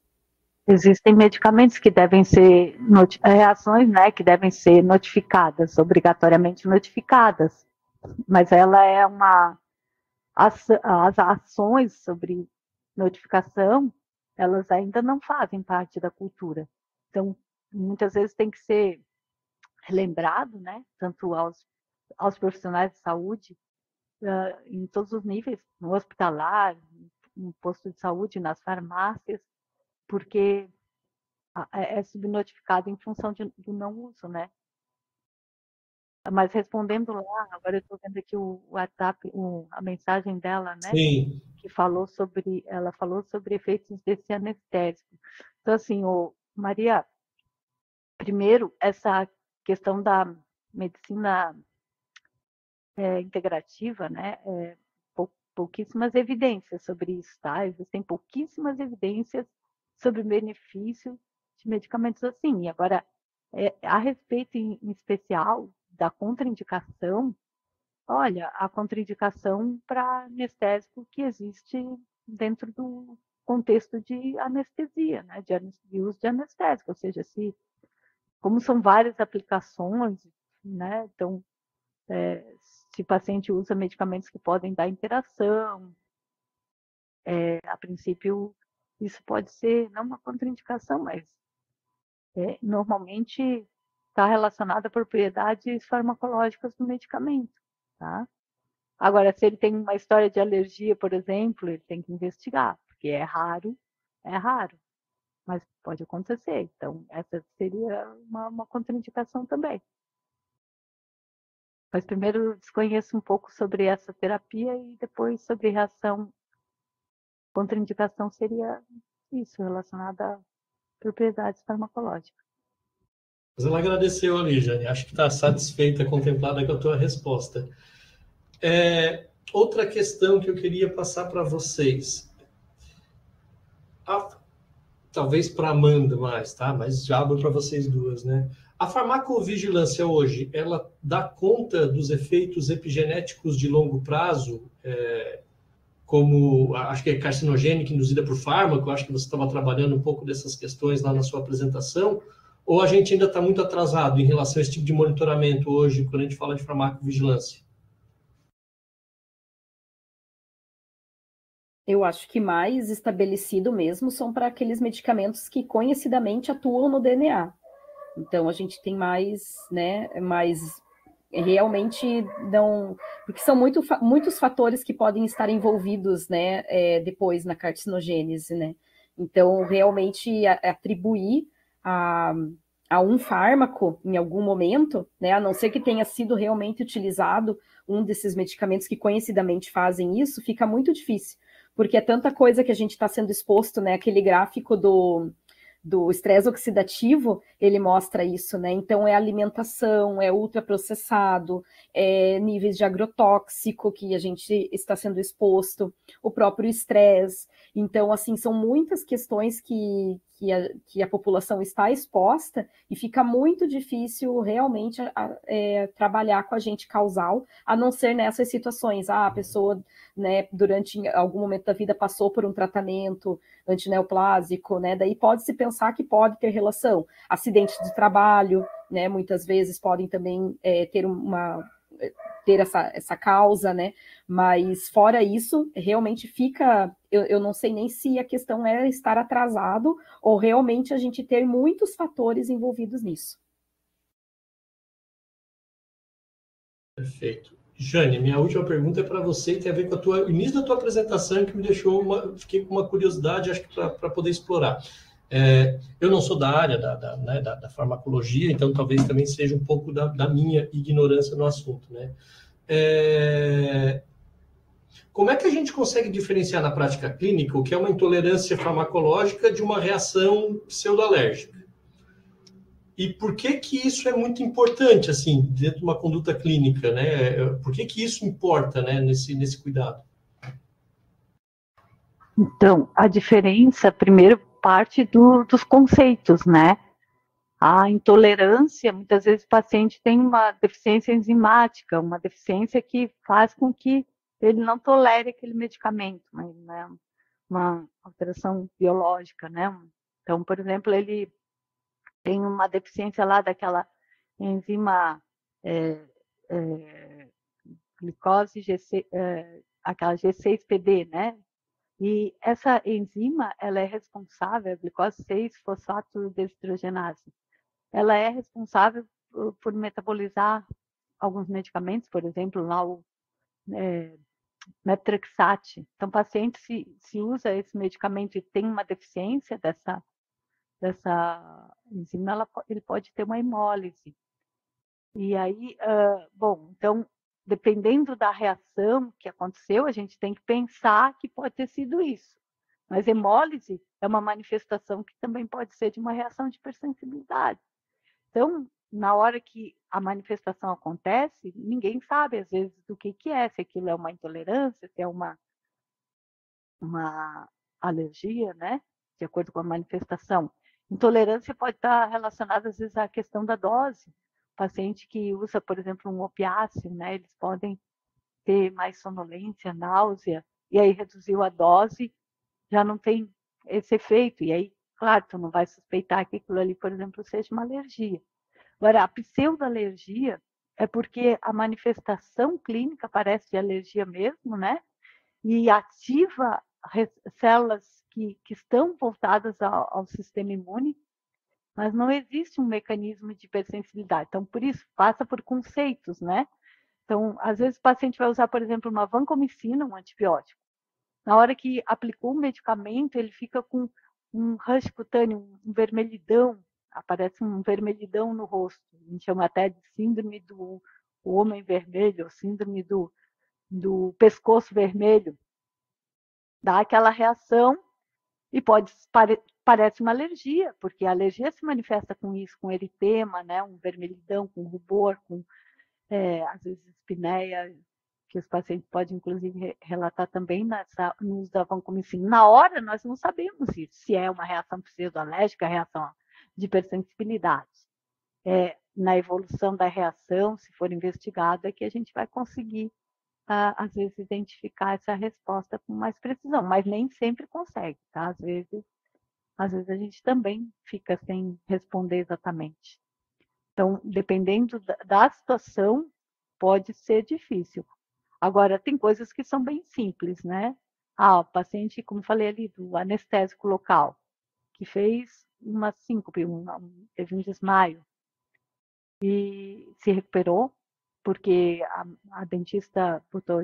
Existem medicamentos que devem ser reações, né, que devem ser notificadas, obrigatoriamente notificadas, mas ela é as ações sobre notificação, elas ainda não fazem parte da cultura. Então, muitas vezes tem que ser lembrado, né, tanto aos profissionais de saúde, em todos os níveis, no hospitalar, no posto de saúde, nas farmácias, porque é subnotificado em função do não uso, né? Mas respondendo lá, agora eu estou vendo aqui o WhatsApp, a mensagem dela, né? Sim. Que ela falou sobre efeitos desse anestésico. Então, assim, Maria, primeiro, essa questão da medicina integrativa, né? Pouquíssimas evidências sobre isso, tá? Existem pouquíssimas evidências sobre o benefício de medicamentos assim. E agora, a respeito em especial da contraindicação, olha, a contraindicação para anestésico que existe dentro do contexto de anestesia, né? De uso de anestésico, ou seja, como são várias aplicações, né? Então, se o paciente usa medicamentos que podem dar interação, a princípio, isso pode ser não uma contraindicação, mas normalmente está relacionado a propriedades farmacológicas do medicamento, tá? Agora, se ele tem uma história de alergia, por exemplo, ele tem que investigar, porque é raro, mas pode acontecer. Então, essa seria uma contraindicação também. Mas primeiro desconheço um pouco sobre essa terapia e depois sobre reação. Contraindicação seria isso, relacionada a propriedades farmacológicas. Mas ela agradeceu ali, Jane. Acho que está satisfeita, contemplada com a tua resposta. Outra questão que eu queria passar para vocês. Talvez para a Amanda mais, tá? Mas já abro para vocês duas, né? A farmacovigilância hoje, ela dá conta dos efeitos epigenéticos de longo prazo, como, acho que é carcinogênica induzida por fármaco, acho que você estava trabalhando um pouco dessas questões lá na sua apresentação, ou a gente ainda está muito atrasado em relação a esse tipo de monitoramento hoje, quando a gente fala de farmacovigilância? Eu acho que mais estabelecido mesmo são para aqueles medicamentos que conhecidamente atuam no DNA. Então a gente tem mais, né, mais realmente não, porque são muitos fatores que podem estar envolvidos, né, depois na carcinogênese, né? Então realmente atribuir a um fármaco em algum momento, né, a não ser que tenha sido realmente utilizado um desses medicamentos que conhecidamente fazem isso, fica muito difícil, porque é tanta coisa que a gente está sendo exposto, né? Aquele gráfico do estresse oxidativo, ele mostra isso, né? Então, é alimentação, é ultraprocessado, é níveis de agrotóxico que a gente está sendo exposto, o próprio estresse. Então, assim, são muitas questões que a população está exposta e fica muito difícil realmente trabalhar com agente causal, a não ser nessas situações. A pessoa, né, durante algum momento da vida passou por um tratamento antineoplásico, né? Daí pode-se pensar que pode ter relação. Acidentes de trabalho, né? Muitas vezes podem também ter essa causa, né? Mas fora isso, realmente fica. Eu não sei nem se a questão é estar atrasado ou realmente a gente ter muitos fatores envolvidos nisso. Perfeito. Jane, minha última pergunta é para você e tem a ver com o início da tua apresentação, que me deixou fiquei com uma curiosidade, acho que para poder explorar. Eu não sou da área da farmacologia, então talvez também seja um pouco da minha ignorância no assunto, né? Como é que a gente consegue diferenciar na prática clínica o que é uma intolerância farmacológica de uma reação pseudoalérgica? E por que isso é muito importante, assim, dentro de uma conduta clínica, né? Por que isso importa, né, nesse cuidado? Então, a diferença, primeiro, parte dos conceitos, né? A intolerância, muitas vezes o paciente tem uma deficiência enzimática, uma deficiência que faz com que ele não tolere aquele medicamento, mas, né, uma alteração biológica, né? Então, por exemplo, ele tem uma deficiência lá daquela enzima glicose aquela G6PD, né? E essa enzima, ela é responsável, a glicose 6-fosfato desidrogenase, ela é responsável por metabolizar alguns medicamentos, por exemplo, lá o Methotrexate. Então, o paciente, se usa esse medicamento e tem uma deficiência dessa enzima, ele pode ter uma hemólise. E aí, bom, então, dependendo da reação que aconteceu, a gente tem que pensar que pode ter sido isso. Mas hemólise é uma manifestação que também pode ser de uma reação de hipersensibilidade. Então, na hora que a manifestação acontece, ninguém sabe, às vezes, do que é, se aquilo é uma intolerância, se é uma alergia, né? De acordo com a manifestação. Intolerância pode estar relacionada, às vezes, à questão da dose. O paciente que usa, por exemplo, um opiáceo, né? Eles podem ter mais sonolência, náusea, e aí reduziu a dose, já não tem esse efeito. E aí, claro, tu não vai suspeitar que aquilo ali, por exemplo, seja uma alergia. Agora, a pseudoalergia é porque a manifestação clínica parece de alergia mesmo, né? E ativa células que estão voltadas ao sistema imune, mas não existe um mecanismo de hipersensibilidade. Então, por isso, passa por conceitos, né? Então, às vezes o paciente vai usar, por exemplo, uma vancomicina, um antibiótico. Na hora que aplicou o medicamento, ele fica com um rush cutâneo, um vermelhidão, aparece um vermelhidão no rosto. A gente chama até de síndrome do homem vermelho, síndrome do pescoço vermelho. Dá aquela reação e parece uma alergia, porque a alergia se manifesta com isso, com eritema, né, um vermelhidão, com rubor, com às vezes espinéia, que os pacientes podem inclusive relatar também no uso da vancomicina. Na hora nós não sabemos isso, se é uma reação pseudoalérgica, reação de hipersensibilidade. Na evolução da reação, se for investigado, é que a gente vai conseguir às vezes, identificar essa resposta com mais precisão, mas nem sempre consegue, tá? Às vezes a gente também fica sem responder exatamente. Então, dependendo da situação, pode ser difícil. Agora, tem coisas que são bem simples, né? O paciente, como falei ali, do anestésico local, que fez uma síncope, teve um desmaio, e se recuperou, porque a dentista botou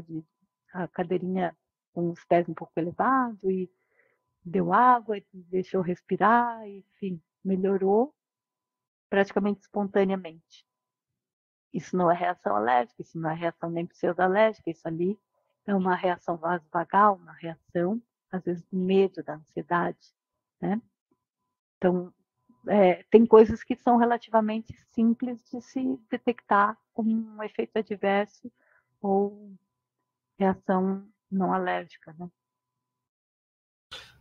a cadeirinha com os pés um pouco elevados e deu água, deixou respirar, enfim, melhorou praticamente espontaneamente. Isso não é reação alérgica, isso não é reação nem pseudoalérgica, isso ali é uma reação vasovagal, uma reação, às vezes, do medo, da ansiedade, né? Então, tem coisas que são relativamente simples de se detectar como um efeito adverso ou reação não alérgica, né?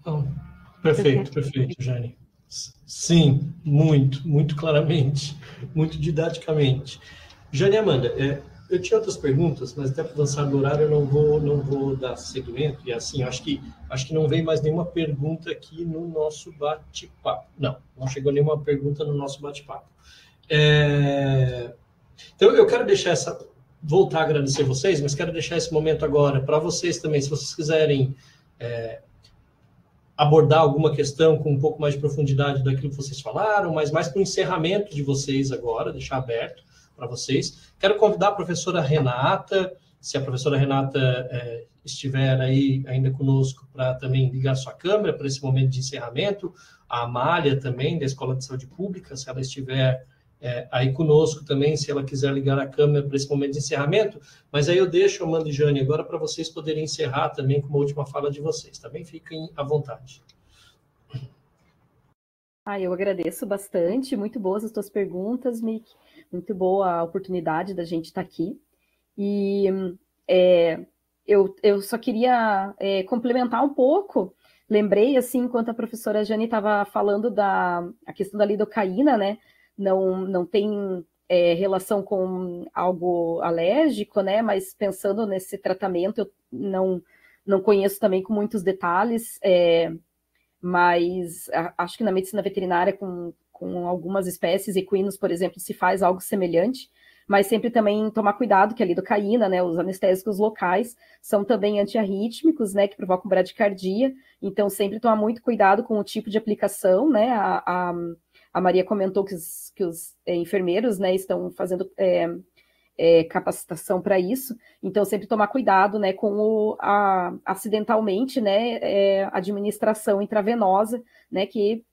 Oh, perfeito, Jane. Sim, muito claramente, muito didaticamente. Jane e Amanda, eu tinha outras perguntas, mas até para avançar no horário eu não vou dar seguimento, e assim, acho que não vem mais nenhuma pergunta aqui no nosso bate-papo. Não chegou nenhuma pergunta no nosso bate-papo. Então, eu quero voltar a agradecer vocês, mas quero deixar esse momento agora para vocês também, se vocês quiserem abordar alguma questão com um pouco mais de profundidade daquilo que vocês falaram, mas mais para o encerramento de vocês agora, deixar aberto para vocês. Quero convidar a professora Renata, se a professora Renata estiver aí ainda conosco, para também ligar sua câmera para esse momento de encerramento. A Amália também, da Escola de Saúde Pública, se ela estiver aí conosco também, se ela quiser ligar a câmera para esse momento de encerramento. Mas aí eu deixo, Amanda e Jane, agora para vocês poderem encerrar também com uma última fala de vocês. Também fiquem à vontade. Eu agradeço bastante, muito boas as tuas perguntas, Mick, muito boa a oportunidade da gente estar aqui. E eu só queria complementar um pouco. Lembrei, assim, enquanto a professora Jane estava falando a questão da lidocaína, né? Não tem relação com algo alérgico, né? Mas pensando nesse tratamento, eu não conheço também com muitos detalhes, mas acho que na medicina veterinária, com algumas espécies, equinos, por exemplo, se faz algo semelhante, mas sempre também tomar cuidado que a lidocaína, né, os anestésicos locais, são também antiarrítmicos, né, que provocam bradicardia, então sempre tomar muito cuidado com o tipo de aplicação, né, a Maria comentou que os enfermeiros, né, estão fazendo capacitação para isso, então sempre tomar cuidado, né, com acidentalmente, né, administração intravenosa, né, que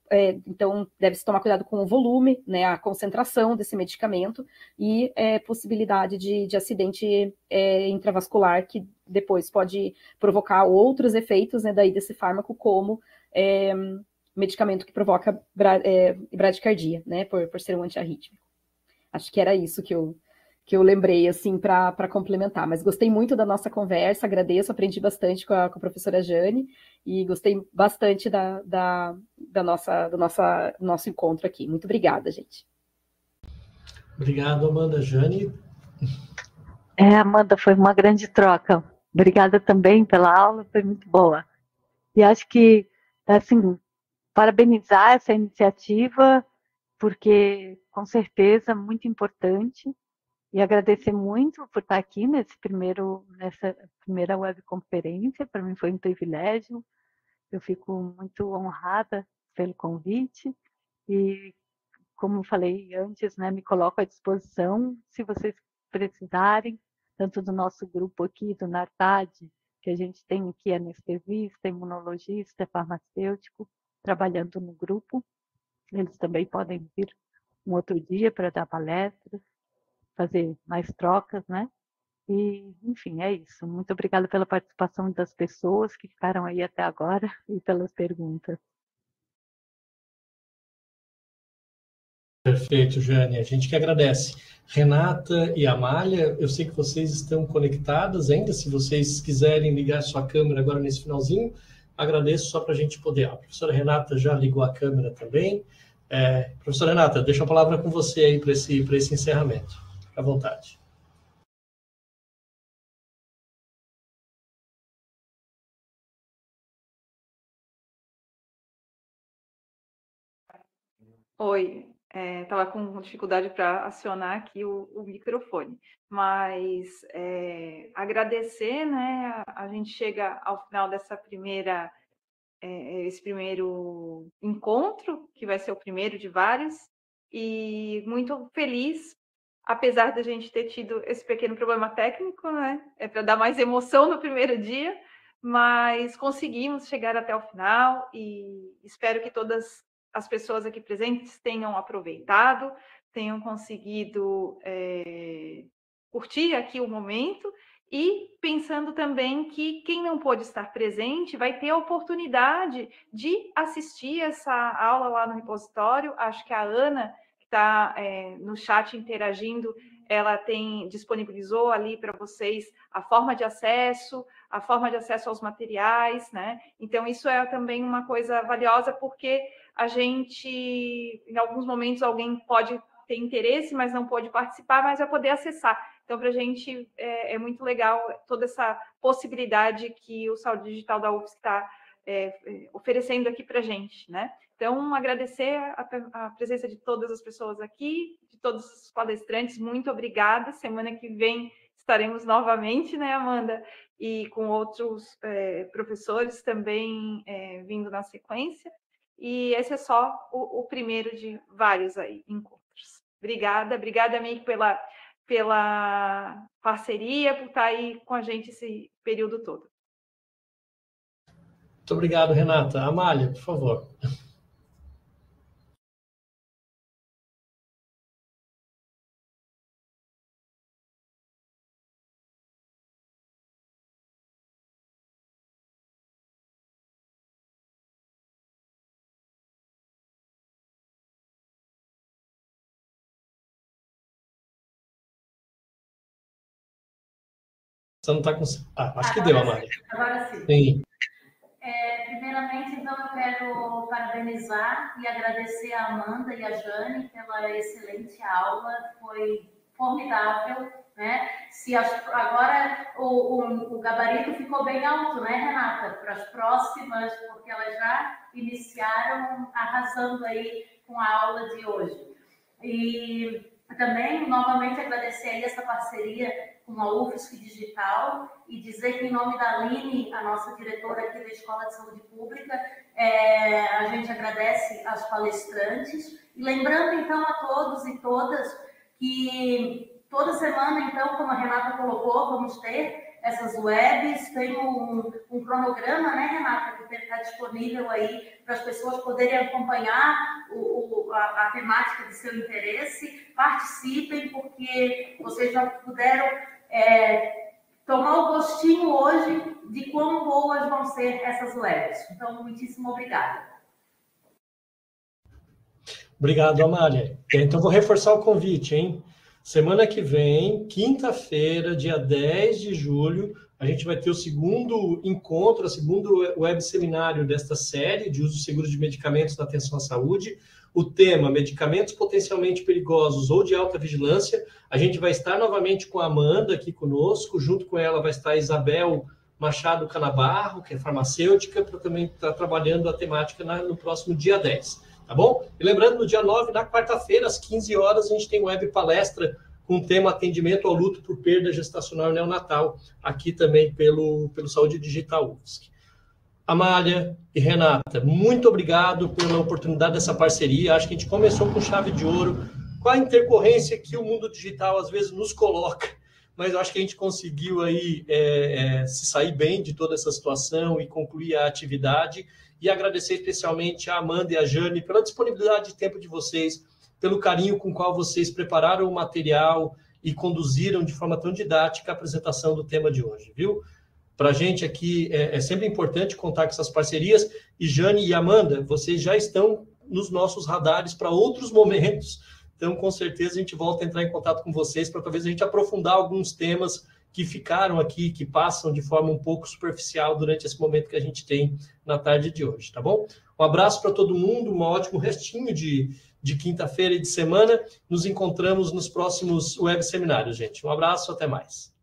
então deve-se tomar cuidado com o volume, né, a concentração desse medicamento e possibilidade de acidente intravascular, que depois pode provocar outros efeitos, né, daí desse fármaco, como medicamento que provoca bradicardia, né, por ser um antiarrítmico. Acho que era isso que eu lembrei, assim, para complementar. Mas gostei muito da nossa conversa, agradeço, aprendi bastante com a professora Jane e gostei bastante do nosso encontro aqui. Muito obrigada, gente. Obrigado, Amanda. Jane? Amanda, foi uma grande troca. Obrigada também pela aula, foi muito boa. E acho que, assim, parabenizar essa iniciativa, porque, com certeza, muito importante. E agradecer muito por estar aqui nessa primeira webconferência. Para mim foi um privilégio. Eu fico muito honrada pelo convite. E, como falei antes, né, me coloco à disposição se vocês precisarem, tanto do nosso grupo aqui, do NARTAD, que a gente tem aqui anestesista, imunologista, farmacêutico, trabalhando no grupo. Eles também podem vir um outro dia para dar palestras, fazer mais trocas, né? E, enfim, é isso. Muito obrigada pela participação das pessoas que ficaram aí até agora e pelas perguntas. Perfeito, Jane. A gente que agradece. Renata e Amália, eu sei que vocês estão conectadas ainda. Se vocês quiserem ligar sua câmera agora nesse finalzinho, agradeço só para a gente poder. A professora Renata já ligou a câmera também. Professora Renata, deixo a palavra com você aí para esse encerramento. Fique à vontade. Oi, estava com dificuldade para acionar aqui o microfone, mas agradecer, né? A gente chega ao final dessa esse primeiro encontro, que vai ser o primeiro de vários, e muito feliz, apesar da gente ter tido esse pequeno problema técnico, né? Para dar mais emoção no primeiro dia, mas conseguimos chegar até o final e espero que todas as pessoas aqui presentes tenham aproveitado, tenham conseguido curtir aqui o momento e pensando também que quem não pôde estar presente vai ter a oportunidade de assistir essa aula lá no repositório. Acho que a Ana, que está no chat interagindo, ela disponibilizou ali para vocês a forma de acesso aos materiais, né? Então, isso é também uma coisa valiosa, porque a gente, em alguns momentos, alguém pode ter interesse, mas não pode participar, mas vai poder acessar. Então, para a gente é muito legal toda essa possibilidade que o Saúde Digital da UFSC está oferecendo aqui para a gente, né? Então, agradecer a presença de todas as pessoas aqui, de todos os palestrantes, muito obrigada. Semana que vem estaremos novamente, né, Amanda? E com outros professores também vindo na sequência. E esse é só o primeiro de vários aí encontros. Obrigada, Mick, pela parceria, por estar aí com a gente esse período todo. Muito obrigado, Renata. Amália, por favor. Você não está com... acho que deu, Amália. Agora sim. Sim. Primeiramente, então, eu quero parabenizar e agradecer a Amanda e a Jane pela excelente aula, foi formidável, né? Agora o gabarito ficou bem alto, né, Renata? Para as próximas, porque elas já iniciaram arrasando aí com a aula de hoje. E também, novamente, agradecer aí essa parceria com a UFSC Digital e dizer que, em nome da Aline, a nossa diretora aqui da Escola de Saúde Pública, a gente agradece aos palestrantes. E lembrando, então, a todos e todas que toda semana, então, como a Renata colocou, vamos ter essas webs, tem um cronograma, né, Renata, que está disponível aí para as pessoas poderem acompanhar a temática de seu interesse. Participem, porque vocês já puderam tomar o gostinho hoje de quão boas vão ser essas webs. Então, muitíssimo obrigada. Obrigado, Amália. Então, vou reforçar o convite, hein? Semana que vem, quinta-feira, dia 10 de julho, a gente vai ter o segundo encontro, o segundo web seminário desta série de uso seguro de medicamentos na atenção à saúde. O tema, medicamentos potencialmente perigosos ou de alta vigilância. A gente vai estar novamente com a Amanda aqui conosco, junto com ela vai estar a Isabel Machado Canabarro, que é farmacêutica, para também estar trabalhando a temática no próximo dia 10. Tá bom? E lembrando, no dia 9, na quarta-feira, às 15 horas, a gente tem web palestra com o tema Atendimento ao Luto por Perda Gestacional Neonatal, aqui também pelo Saúde Digital UFSC. Amália e Renata, muito obrigado pela oportunidade dessa parceria. Acho que a gente começou com chave de ouro, com a intercorrência que o mundo digital às vezes nos coloca, mas eu acho que a gente conseguiu aí se sair bem de toda essa situação e concluir a atividade. E agradecer especialmente a Amanda e a Jane pela disponibilidade de tempo de vocês, pelo carinho com o qual vocês prepararam o material e conduziram de forma tão didática a apresentação do tema de hoje, viu? Para a gente aqui é sempre importante contar com essas parcerias. E Jane e Amanda, vocês já estão nos nossos radares para outros momentos. Então, com certeza, a gente volta a entrar em contato com vocês para talvez a gente aprofundar alguns temas que ficaram aqui, que passam de forma um pouco superficial durante esse momento que a gente tem na tarde de hoje, tá bom? Um abraço para todo mundo, um ótimo restinho de quinta-feira e de semana. Nos encontramos nos próximos web seminários, gente. Um abraço, até mais.